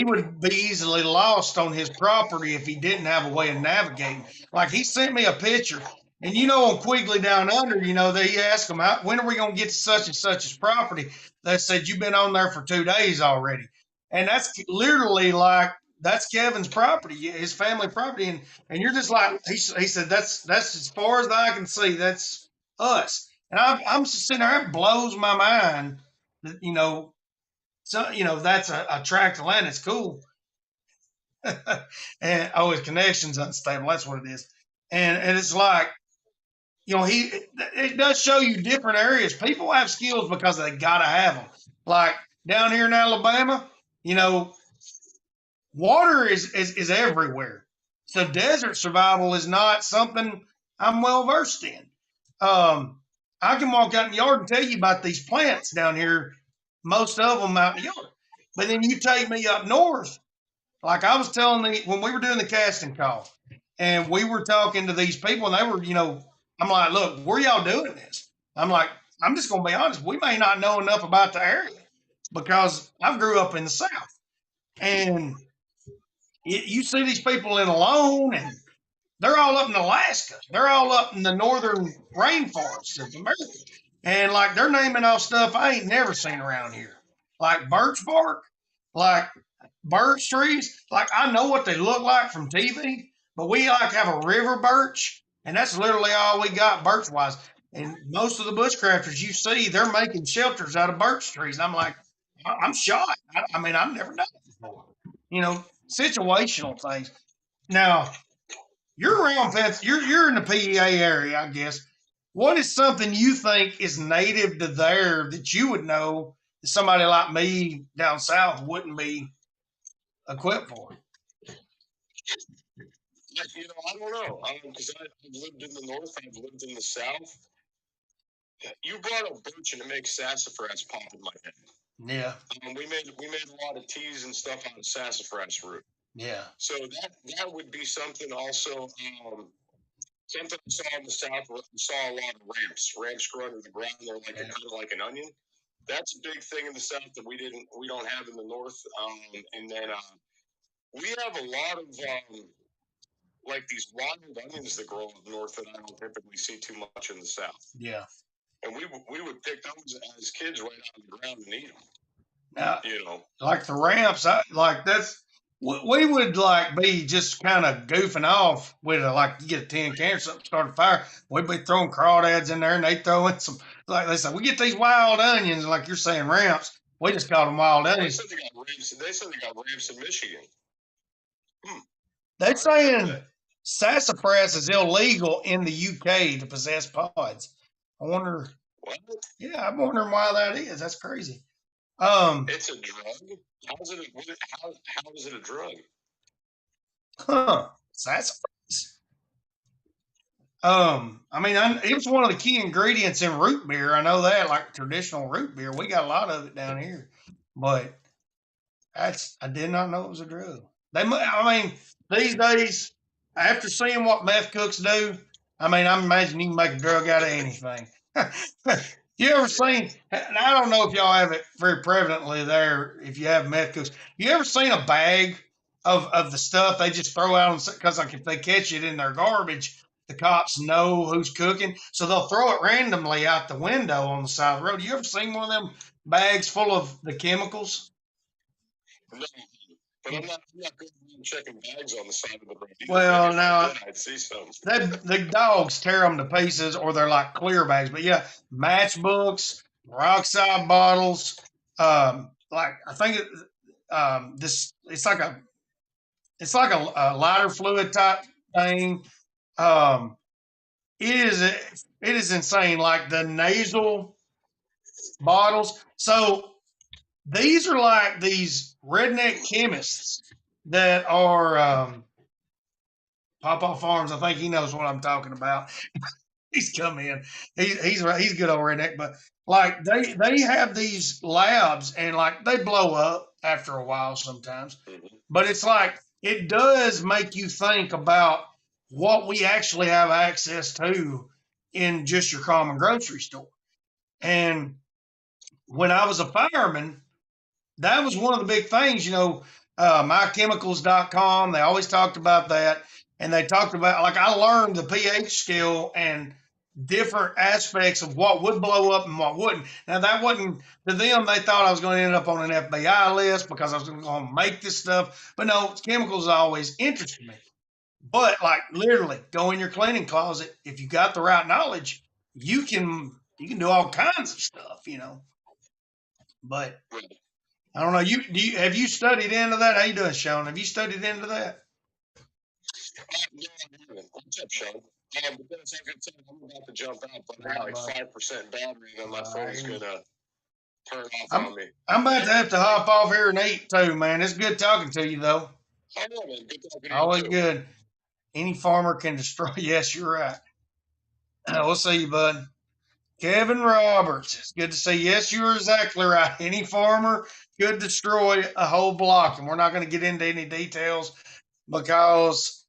would be easily lost on his property if he didn't have a way of navigating. Like, he sent me a picture, and on Quigley Down Under, they asked him, when are we going to get to such and such's property? They said, you've been on there for 2 days already. And that's literally like, that's Kevin's property, his family property. And you're just like, he said, that's as far as I can see, that's us. And I'm just sitting there, it blows my mind that, so, that's a tract of land. It's cool. And his connection's unstable. That's what it is. And it's like, it does show you different areas. People have skills because they got to have them. Like down here in Alabama, water is everywhere. So desert survival is not something I'm well versed in. I can walk out in the yard and tell you about these plants down here, most of them out in the yard. But then you take me up north, like I was telling when we were doing the casting call, and we were talking to these people, and they were, I'm like, look, where y'all doing this? I'm like, I'm just going to be honest. We may not know enough about the area because I grew up in the South. And you see these people in Alone, and they're all up in Alaska. They're all up in the northern rainforests of America. And like they're naming off stuff I ain't never seen around here. Like birch bark, like birch trees. Like I know what they look like from TV, but we like have a river birch, and that's literally all we got birch wise. And most of the bushcrafters you see, they're making shelters out of birch trees. I'm like, I'm shocked. I mean, I've never done it before. Situational things. Now, you're around you're in the PEA area, I guess. What is something you think is native to there that you would know that somebody like me down south wouldn't be equipped for? I don't know. Because I've lived in the north, I've lived in the south. You brought up birch, and it makes sassafras pop in my head. Yeah. We made a lot of teas and stuff out of sassafras root. Yeah. So that would be something also. Something I saw in the south. I saw a lot of ramps grow under the ground. They're like kind of like an onion. That's a big thing in the south that we don't have in the north. And then we have a lot of like these wild onions that grow up north that I don't typically see too much in the south. Yeah. And we would pick those as kids right out of the ground and eat them. Now, like the ramps, we would like be just kind of goofing off with like you get a tin can or something, start a fire. We'd be throwing crawdads in there, and they throw in some, like they said, we get these wild onions, like you're saying, ramps. We just called them wild They honeys. said they got ramps in Michigan. They're saying sassafras is illegal in the UK to possess pods. I wonder. What? Yeah, I'm wondering why that is. That's crazy. It's a drug. How is it a drug? Sassafras. I mean, it was one of the key ingredients in root beer. I know that, like traditional root beer. We got a lot of it down here, but I did not know it was a drug. I mean, these days, after seeing what meth cooks do, I mean, I'm imagining you can make a drug out of anything. You ever seen? And I don't know if y'all have it very prevalently there. If you have meth cooks, you ever seen a bag of the stuff they just throw out? Because like if they catch it in their garbage, the cops know who's cooking, so they'll throw it randomly out the window on the side of the road. You ever seen one of them bags full of the chemicals? No, but I'm not good at checking bags on the side of the road. Well, now I'd see some. the dogs tear them to pieces, or they're like clear bags. But yeah, matchbooks, peroxide bottles. Like I think this it's like a lighter fluid type thing. It is insane. Like the nasal bottles. So these are like these redneck chemists that are Pawpaw Farms. I think he knows what I'm talking about. He's come in. He's good old redneck, but like they have these labs and like they blow up after a while sometimes. But it's like it does make you think about what we actually have access to in just your common grocery store. And when I was a fireman, that was one of the big things, mychemicals.com. They always talked about that. And they talked about, like, I learned the pH scale and different aspects of what would blow up and what wouldn't. Now, that wasn't to them. They thought I was going to end up on an FBI list because I was going to make this stuff. But no, chemicals always interested me. But, like, literally, go in your cleaning closet. If you got the right knowledge, you can do all kinds of stuff, But I don't know. Have you studied into that? How you doing, Sean? Have you studied into that? No, what's up, Sean? But that's like I said, I'm about to jump out, but I have like 5% battery, and my phone's gonna turn off on me. I'm about to have to hop off here and eat too, man. It's good talking to you, though. Oh, man, good talking to you. Always too. good. Any farmer can destroy. Yes, you're right. We'll see you, bud. Kevin Roberts, it's good to see you. Yes, you're exactly right. Any farmer could destroy a whole block, and we're not going to get into any details because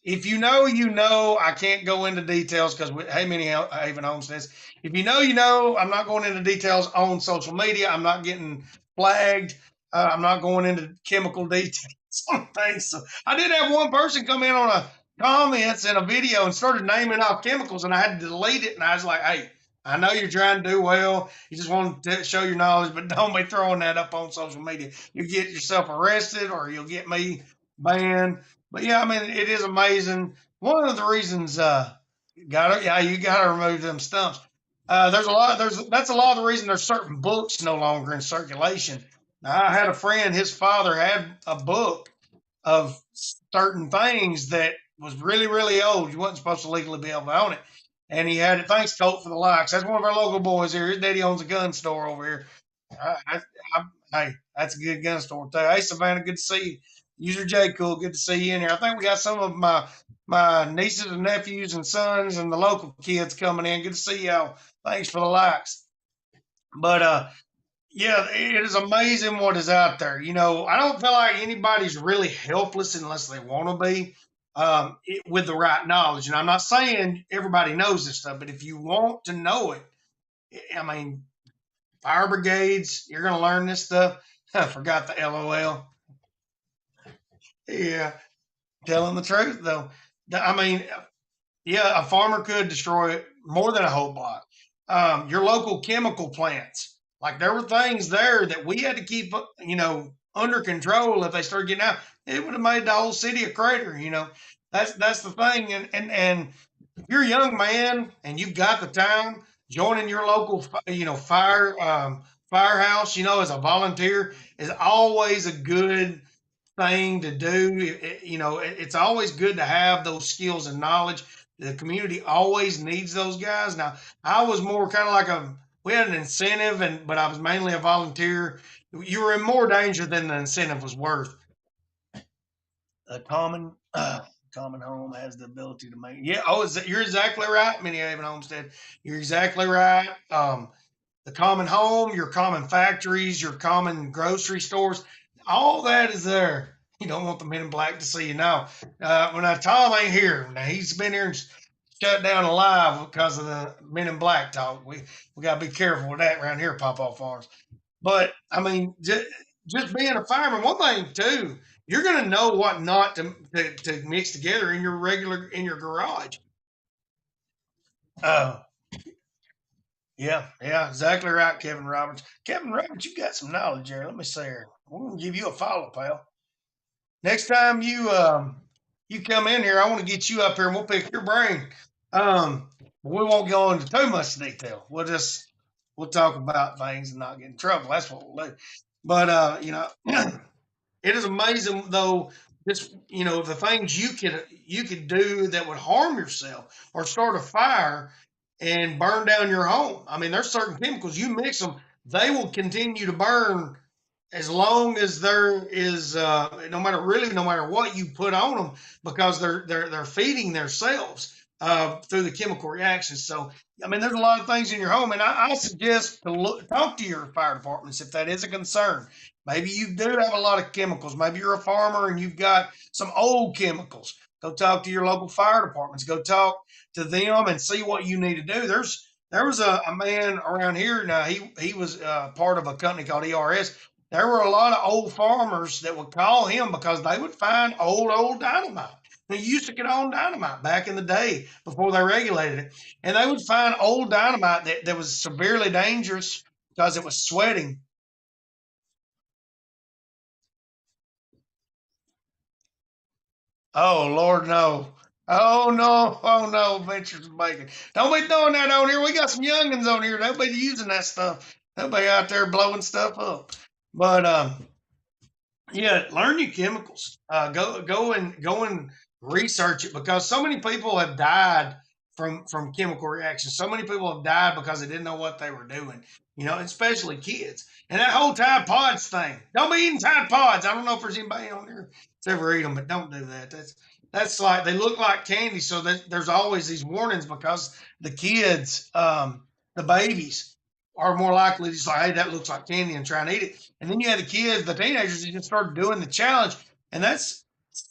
if you know, you know. I can't go into details because, hey, Mini Haven Homesteads, if you know, you know. I'm not going into details on social media. I'm not getting flagged. I'm not going into chemical details on things. So I did have one person come in on a comments in a video and started naming off chemicals, and I had to delete it. And I was like, hey, I know you're trying to do well. You just want to show your knowledge, but don't be throwing that up on social media. You get yourself arrested or you'll get me banned. But yeah, I mean, it is amazing. One of the reasons you gotta remove them stumps. That's a lot of the reason there's certain books no longer in circulation. Now, I had a friend, his father had a book of certain things that was really, really old. You wasn't supposed to legally be able to own it. And he had it. Thanks, Colt, for the likes. That's one of our local boys here. His daddy owns a gun store over here. Hey, that's a good gun store too. Hey, Savannah, good to see you. User J Cool, good to see you in here. I think we got some of my nieces and nephews and sons and the local kids coming in. Good to see y'all. Thanks for the likes. But yeah, it is amazing what is out there. I don't feel like anybody's really helpless unless they want to be with the right knowledge. And I'm not saying everybody knows this stuff, but if you want to know it, I mean, fire brigades, you're going to learn this stuff. I forgot the LOL. Yeah, telling the truth, though. I mean, yeah, a farmer could destroy more than a whole block. Your local chemical plants, like there were things there that we had to keep, under control. If they started getting out, it would have made the whole city a crater. That's the thing. And if you're a young man and you've got the time, joining your local, fire firehouse, as a volunteer is always a good thing to do. It's always good to have those skills and knowledge. The community always needs those guys. Now, I was more kind of like we had an incentive, but I was mainly a volunteer. You were in more danger than the incentive was worth. A common home has the ability to make. Yeah. Oh, you're exactly right, Minnie Haven Homestead. You're exactly right. The common home, your common factories, your common grocery stores, all that is there. You don't want the men in black to see you now. When Tom ain't here, now he's been here and shut down alive because of the men in black talk. We got to be careful with that around here, Pawpaw Farms. But I mean, just being a fireman, one thing too, you're going to know what not to mix together in your garage. Uh, yeah, exactly right, Kevin Roberts. Kevin Roberts, you got some knowledge there. Let me say here. We're gonna give you a follow, pal. Next time you come in here, I want to get you up here and we'll pick your brain. We won't go into too much detail. We'll talk about things and not get in trouble. That's what we'll do. But it is amazing though, just the things you could do that would harm yourself or start a fire and burn down your home. I mean, there's certain chemicals you mix them, they will continue to burn as long as there is no matter what you put on them, because they're feeding themselves through the chemical reactions. So I mean, there's a lot of things in your home, and I suggest to talk to your fire departments if that is a concern. Maybe you do have a lot of chemicals. Maybe you're a farmer and you've got some old chemicals. Go talk to your local fire departments. Go talk to them and see what you need to do. There was a man around here. Now he was part of a company called ERS. There were a lot of old farmers that would call him because they would find old dynamite. They used to get on dynamite back in the day before they regulated it. And they would find old dynamite that was severely dangerous because it was sweating. Oh, Lord, no. Oh, no. Oh, no. Ventures of bacon. Don't be doing that on here. We got some youngins on here. They'll be using that stuff. They'll be out there blowing stuff up. But yeah, learn your chemicals. Go and research it, because so many people have died from chemical reactions. So many people have died because they didn't know what they were doing. Especially kids. And that whole Tide Pods thing. Don't be eating Tide Pods. I don't know if there's anybody on there that's ever eat them, but don't do that. That's like, they look like candy, so there's always these warnings because the kids, the babies, are more likely to just like, hey, that looks like candy, and try and eat it. And then you had the kids, the teenagers, that just started doing the challenge, and that's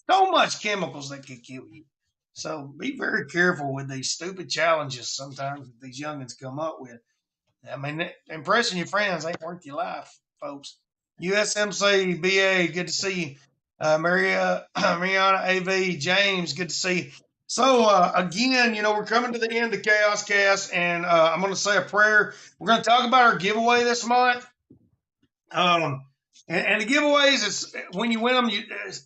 so much chemicals that could kill you. So be very careful with these stupid challenges sometimes that these youngins come up with. I mean, impressing your friends ain't worth your life, folks. USMC BA, good to see you. Mariana AV, James, good to see you. So again, we're coming to the end of ChaosCast, and I'm going to say a prayer. We're going to talk about our giveaway this month. And the giveaways is when you win them,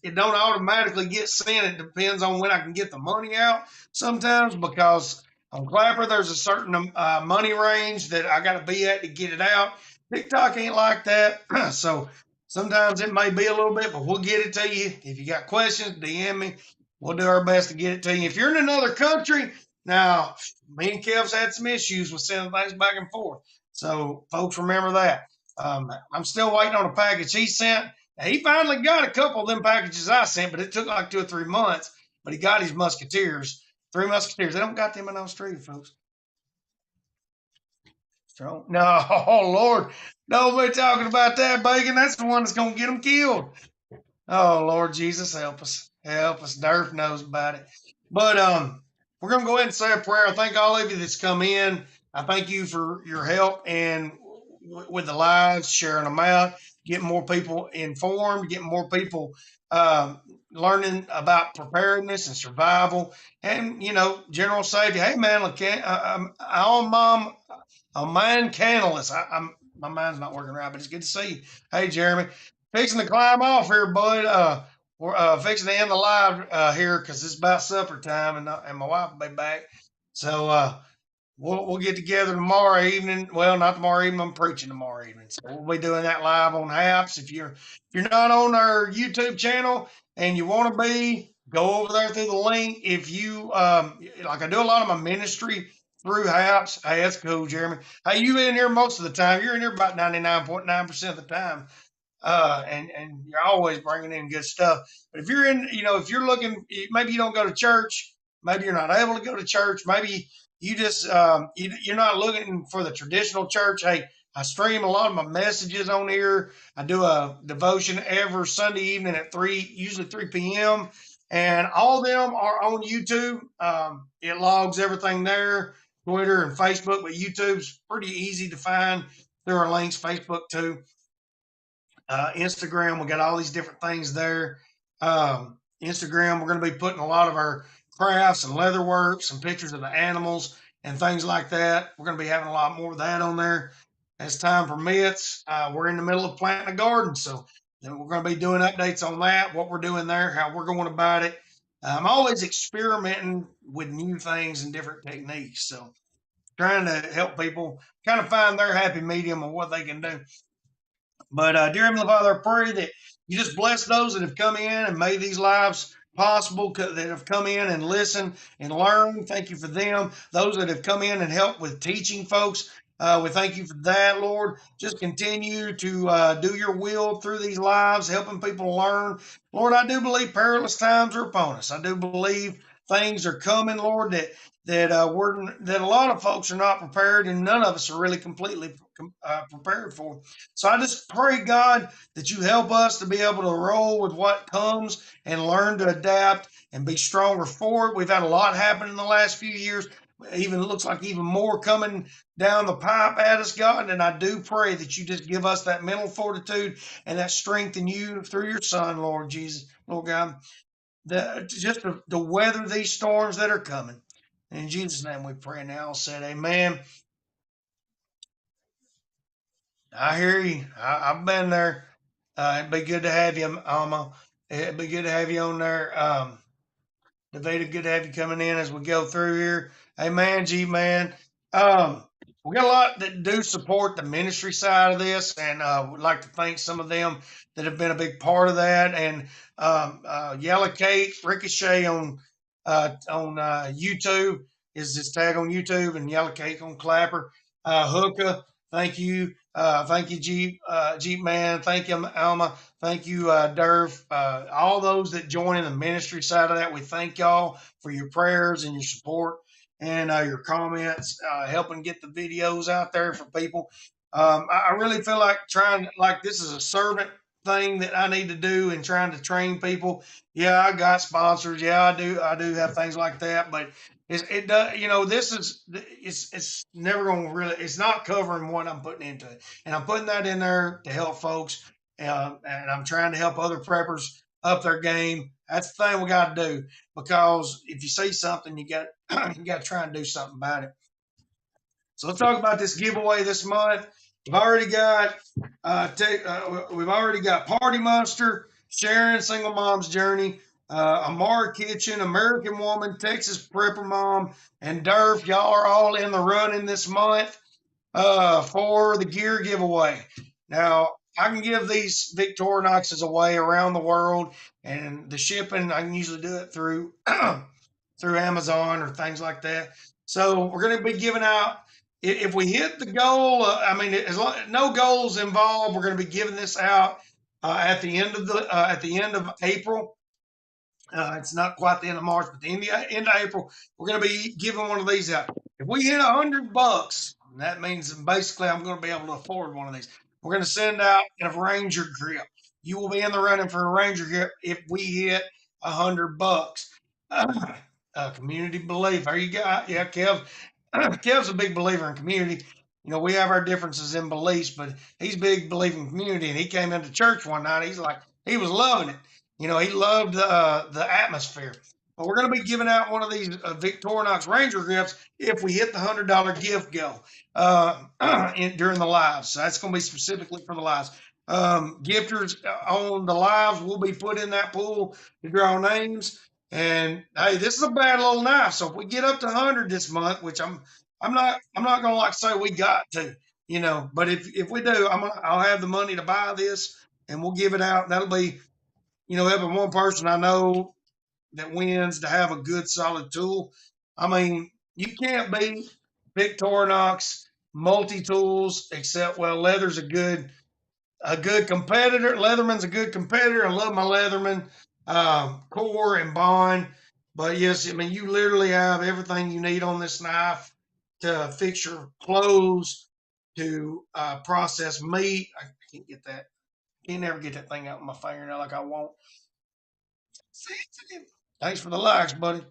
it don't automatically get sent. It depends on when I can get the money out sometimes, because on Clapper there's a certain money range that I got to be at to get it out. TikTok ain't like that, so sometimes it may be a little bit, but we'll get it to you. If you got questions, DM me. We'll do our best to get it to you. If you're in another country, now me and Kev's had some issues with sending things back and forth, so folks remember that. I'm still waiting on a package he sent. Now, he finally got a couple of them packages I sent, but it took like 2 or 3 months. But he got his Musketeers, 3 Musketeers. They don't got them in Australia, folks. Strong. No, oh Lord, nobody talking about that bacon. That's the one that's gonna get them killed. Oh Lord Jesus, help us, help us. Durf knows about it. But we're gonna go ahead and say a prayer. I thank all of you that's come in. I thank you for your help and with the lives, sharing them out, getting more people informed, getting more people learning about preparedness and survival, and general safety. Hey man, look, I'm mind canalist. My mind's not working right, but it's good to see you. Hey Jeremy, fixing to climb off here, bud. We're fixing to end the live here because it's about supper time, and my wife will be back. So we'll get together tomorrow evening. Well, not tomorrow evening. I'm preaching tomorrow evening, so we'll be doing that live on Haps. If you're not on our YouTube channel and you want to be, go over there through the link. If you like, I do a lot of my ministry through Haps. Hey, that's cool, Jeremy. Hey, you in here most of the time? You're in here about 99.9% of the time. And you're always bringing in good stuff. But if you're in, if you're looking, maybe you don't go to church, maybe you're not able to go to church, maybe you just you're not looking for the traditional church. Hey, I stream a lot of my messages on here. I do a devotion every Sunday evening at usually 3 p.m. And all of them are on YouTube. It logs everything there, Twitter and Facebook, but YouTube's pretty easy to find. There are links, Facebook too. Instagram, we got all these different things there. Instagram, we're going to be putting a lot of our crafts and leather work, some pictures of the animals and things like that. We're going to be having a lot more of that on there as time permits. We're in the middle of planting a garden, so then we're going to be doing updates on that, what we're doing there, how we're going about it. I'm always experimenting with new things and different techniques, so trying to help people kind of find their happy medium of what they can do. But dear Heavenly Father, I pray that you just bless those that have come in and made these lives possible, that have come in and listened and learned. Thank you for them. Those that have come in and helped with teaching folks, we thank you for that, Lord. Just continue to do your will through these lives, helping people learn. Lord, I do believe perilous times are upon us. I do believe things are coming, Lord, that a lot of folks are not prepared, and none of us are really completely prepared for. So I just pray, God, that you help us to be able to roll with what comes and learn to adapt and be stronger for it. We've had a lot happen in the last few years. Even looks like even more coming down the pipe at us, God. And I do pray that you just give us that mental fortitude and that strength in you through your Son, Lord Jesus, Lord God, just to weather these storms that are coming. In Jesus' name we pray now. Said amen. I hear you. I've been there. It'd be good to have you, Alma. It'd be good to have you on there. Davida, good to have you coming in as we go through here. Hey, man, G, man. We got a lot that do support the ministry side of this, and would like to thank some of them that have been a big part of that. And Yellow Kate, Ricochet on YouTube is his tag on YouTube, and Yellow Cake on Clapper. Hookah, thank you. Thank you, Jeep Man. Thank you, Alma. Thank you, Derv. All those that join in the ministry side of that, we thank y'all for your prayers and your support and your comments, helping get the videos out there for people. I really feel like this is a servant thing that I need to do and trying to train people. Yeah, I got sponsors. Yeah, I do have things like that, but it does, it's never going to really, it's not covering what I'm putting into it. And I'm putting that in there to help folks. And I'm trying to help other preppers up their game. That's the thing we got to do, because if you see something, you got to try and do something about it. So let's talk about this giveaway this month. We've already got Party Monster, Sharon, Single Mom's Journey, Amara Kitchen, American Woman, Texas Prepper Mom, and Durf. Y'all are all in the running this month for the gear giveaway. Now, I can give these Victorinoxes away around the world, and the shipping, I can usually do it through through Amazon or things like that. So we're going to be giving out, if we hit the goal, no goals involved, we're going to be giving this out at the end of April. It's not quite the end of March, but the end of April, we're going to be giving one of these out. If we hit $100, that means basically I'm going to be able to afford one of these. We're going to send out a Ranger grip. You will be in the running for a Ranger grip if we hit $100. Community belief. There you go. Yeah, Kev. Kev's a big believer in community. We have our differences in beliefs, but he's a big believer in community. And he came into church one night. He was loving it. He loved the atmosphere. But we're going to be giving out one of these Victorinox Ranger grips if we hit the $100 gift goal during the lives. So that's going to be specifically for the lives. Gifters on the lives will be put in that pool to draw names. And hey, this is a bad little knife. So if we get up to 100 this month, which I'm I'm not gonna like say we got to, but if we do, I'll have the money to buy this and we'll give it out. That'll be, helping one person I know that wins to have a good solid tool. I mean, you can't beat Victorinox multi tools except, well, leather's a good competitor. Leatherman's a good competitor. I love my Leatherman core and bond. But yes, I mean, you literally have everything you need on this knife to fix your clothes, to process meat. I can't get that. Can't never get that thing out with my fingernail like I want. Thanks for the likes, buddy.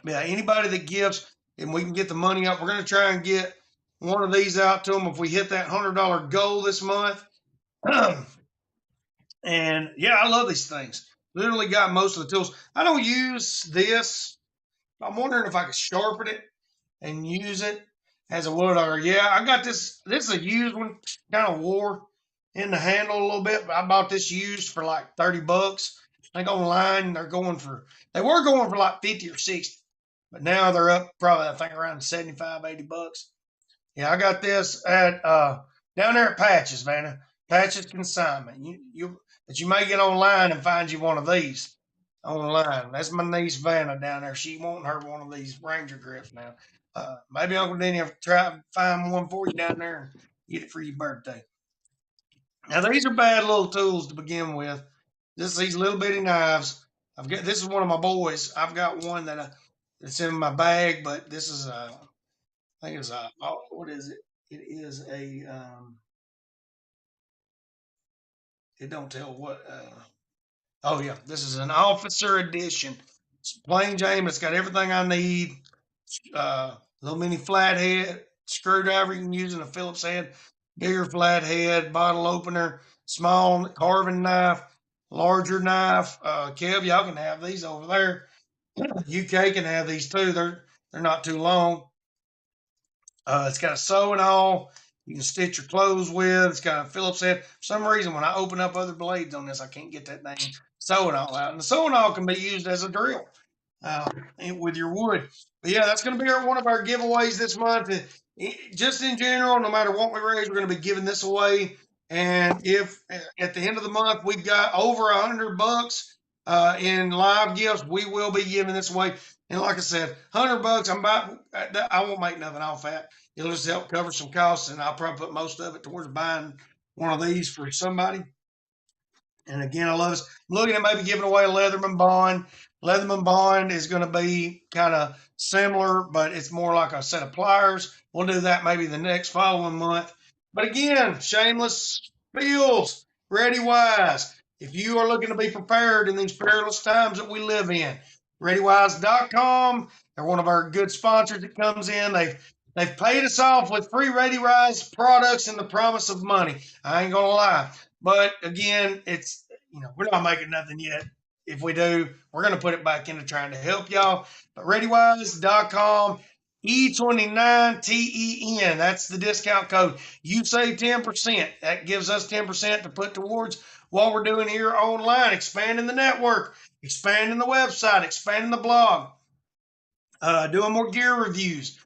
Yeah, anybody that gives and we can get the money up, we're going to try and get one of these out to them if we hit that $100 goal this month. And yeah, I love these things. Literally got most of the tools. I don't use this. I'm wondering if I could sharpen it and use it as a wood auger. Yeah, I got this. This is a used one. Kind of wore in the handle a little bit, but I bought this used for like $30. I think online they were going for like 50 or 60, but now they're up probably I think around 75, $80. Yeah, I got this at down there at Patches, Vanna. Patches Consignment. But you may get online and find you one of these online. That's my niece Vanna down there. She wanting her one of these Ranger grips now. Maybe Uncle Denny will try to find one for you down there and get it for your birthday. Now these are bad little tools to begin with. Just these little bitty knives. This is one of my boys. I've got one that's in my bag, but this is I think it's what is it? It is a it don't tell what oh yeah, this is an officer edition. It's plain Jane, it's got everything I need. Little mini flathead screwdriver you can use in a Phillips head, bigger flathead, bottle opener, small carving knife, larger knife. Kev, y'all can have these over there. UK can have these too. They're not too long. It's got a sewing awl. You can stitch your clothes with. It's got a Phillips head. For some reason, when I open up other blades on this, I can't get that dang sewing awl out. And the sewing awl can be used as a drill with your wood. But yeah, that's going to be one of our giveaways this month. Just in general, no matter what we raise, we're going to be giving this away. And if at the end of the month we've got over $100 in live gifts, we will be giving this away. And like I said, $100, I won't make nothing off that. It'll just help cover some costs, and I'll probably put most of it towards buying one of these for somebody. And again, I love this. I'm looking at maybe giving away a Leatherman Bond. Leatherman Bond is going to be kind of similar, but it's more like a set of pliers. We'll do that maybe the next following month. But again, shameless spills, ReadyWise. If you are looking to be prepared in these perilous times that we live in, ReadyWise.com. They're one of our good sponsors that comes in. They've paid us off with free ReadyWise products and the promise of money. I ain't gonna lie. But again, it's we're not making nothing yet. If we do, we're gonna put it back into trying to help y'all. But ReadyWise.com, E29TEN. That's the discount code. You save 10%. That gives us 10% to put towards what we're doing here online, expanding the network, expanding the website, expanding the blog, doing more gear reviews,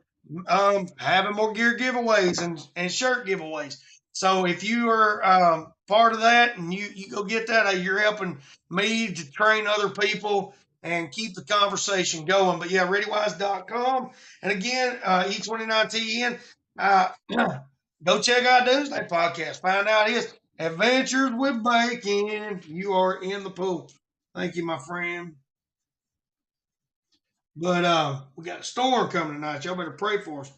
having more gear giveaways and shirt giveaways. So if you are part of that and you go get that, you're helping me to train other people and keep the conversation going. But yeah, ReadyWise.com. And again, E29TN, go check out Doomsday Podcast. Find out his Adventures with Bacon. You are in the pool. Thank you, my friend. But we got a storm coming tonight. Y'all better pray for us.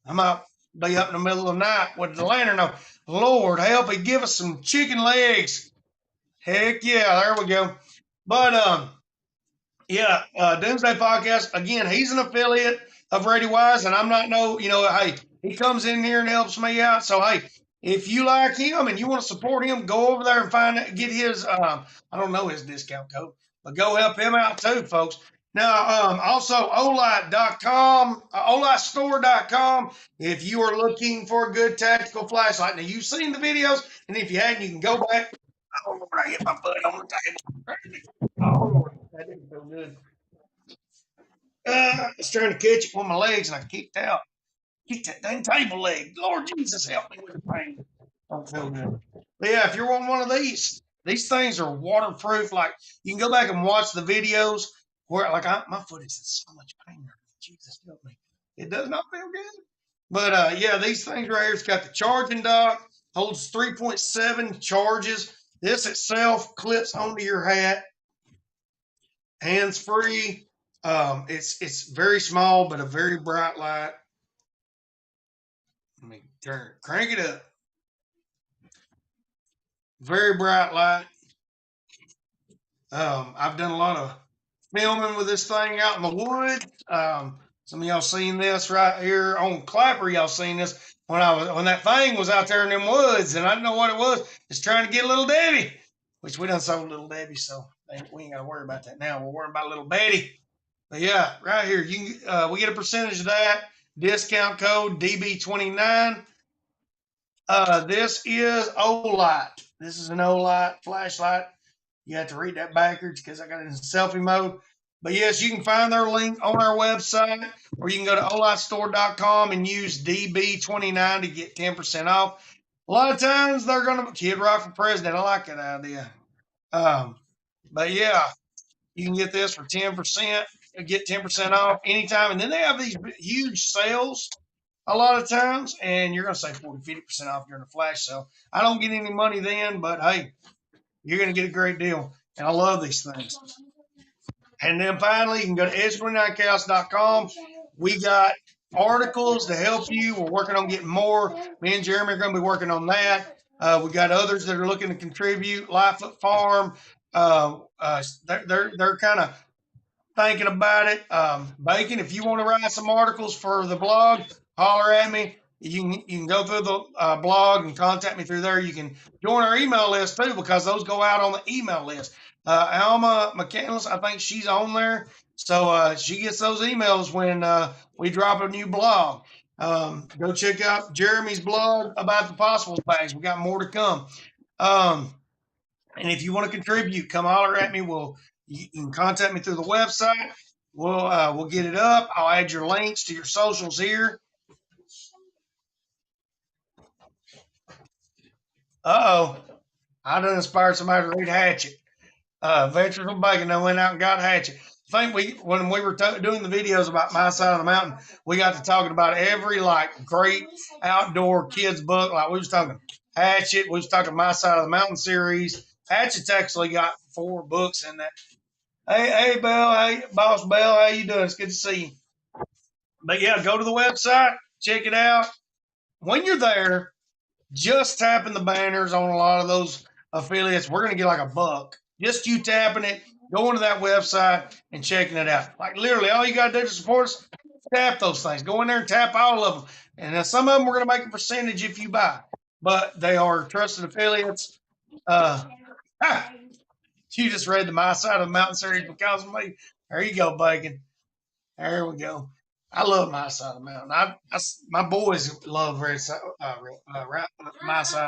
I might be up in the middle of the night with the lantern on. Lord help me, give us some chicken legs. Heck yeah, there we go. But yeah, Doomsday Podcast, again, he's an affiliate of ReadyWise, and I'm not hey, he comes in here and helps me out. So hey, if you like him and you want to support him, go over there and get his I don't know his discount code, but go help him out too, folks. Now, also Olight.com, OlightStore.com. If you are looking for a good tactical flashlight, now you've seen the videos, and if you hadn't, you can go back. Oh Lord, I hit my butt on the table. Oh Lord, that didn't feel good. I was trying to catch it on my legs, and I kicked out. Kick that dang table leg. Lord Jesus, help me with the pain. Don't feel good. But yeah, if you're wanting one of these things are waterproof. Like, you can go back and watch the videos where, like, my foot is in so much pain. Jesus help me. It does not feel good. But yeah, these things right here, it's got the charging dock, holds 3.7 charges. This itself clips onto your hat, hands free. It's very small, but a very bright light. Let me crank it up. Very bright light. I've done a lot of filming with this thing out in the woods. Some of y'all seen this right here on Clapper. Y'all seen this when that thing was out there in them woods, and I didn't know what it was. It's trying to get Little Debbie, which we done sold Little Debbie, so we ain't got to worry about that now. We're worrying about Little Betty. But yeah, right here, we get a percentage of that. Discount code DB29. This is Olight. This is an Olight flashlight. You have to read that backwards because I got it in selfie mode. But yes, you can find their link on our website, or you can go to olightstore.com and use DB29 to get 10% off. A lot of times they're going to Kid Rock for president. I like that idea. But yeah, you can get this for 10%, get 10% off anytime. And then they have these huge sales a lot of times, and you're going to save 40-50% off during the flash sale. I don't get any money then, but hey, you're going to get a great deal. And I love these things. And then finally, you can go to edge29chaos.com. We got articles to help you. We're working on getting more. Me and Jeremy are going to be working on that. We got others that are looking to contribute. Lightfoot Farm. They're kind of thinking about it. Bacon, if you want to write some articles for the blog, holler at me. You can go through the blog and contact me through there. You can join our email list too, because those go out on the email list. Alma McCandless, I think she's on there. So she gets those emails when we drop a new blog. Go check out Jeremy's blog about the possible bags. We got more to come. And if you want to contribute, come holler at me. You can contact me through the website. We'll get it up. I'll add your links to your socials here. I done inspired somebody to read Hatchet. Veterans of Bacon done went out and got Hatchet. I think when we were doing the videos about My Side of the Mountain, we got to talking about every great outdoor kids book. Like, we was talking Hatchet, we was talking My Side of the Mountain series. Hatchet's actually got 4 books in that. Hey, Belle. Hey, Boss Belle. How you doing? It's good to see you. But yeah, go to the website, check it out. When you're there, just tapping the banners on a lot of those affiliates, we're going to get like $1. Just you tapping it, going to that website and checking it out. Like, literally, all you got to do to support us, tap those things. Go in there and tap all of them. And then some of them we're going to make a percentage if you buy. But they are trusted affiliates. You just read the My Side of the Mountain series because of me. There you go, Bacon. There we go. I love My Side of the Mountain. My boys love My Side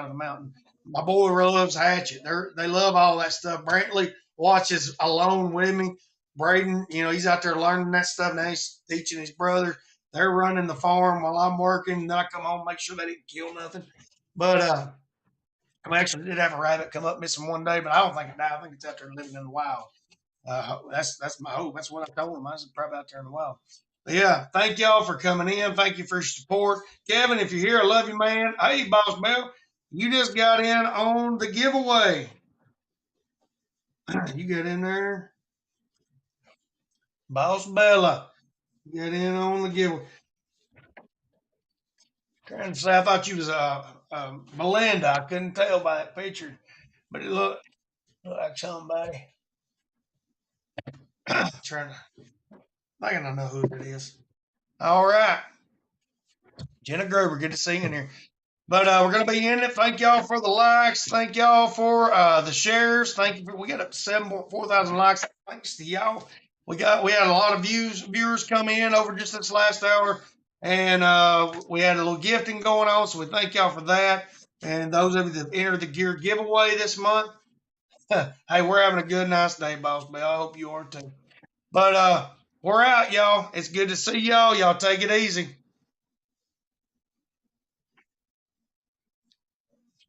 of the Mountain. My boy loves Hatchet. They love all that stuff. Brantley watches alone with me. Braden, he's out there learning that stuff. Now he's teaching his brother. They're running the farm while I'm working. Then I come home, make sure they didn't kill nothing. But I actually did have a rabbit come up missing one day, but I don't think it died. I think it's out there living in the wild. That's my hope. That's what I told him. I was probably out there in the wild. But yeah, thank y'all for coming in. Thank you for your support. Kevin, if you're here, I love you, man. Hey, Boss Bell, you just got in on the giveaway. You got in there. Boss Bella, you got in on the giveaway. Trying to say, I thought you was Melinda. I couldn't tell by that picture, but it looked like somebody. Trying to, I don't know who it is. All right, Jenna Grover, good to see you in here. But we're gonna be in it. Thank y'all for the likes. Thank y'all for the shares. Thank you. We got up to 7,400 likes. Thanks to y'all. We had a lot of viewers come in over just this last hour, and we had a little gifting going on. So we thank y'all for that. And those of you that entered the gear giveaway this month, hey, we're having a good, nice day, Boss Bell. I hope you are too. But we're out, y'all. It's good to see y'all. Y'all take it easy.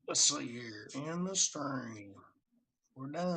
Let's see here in the stream. We're done.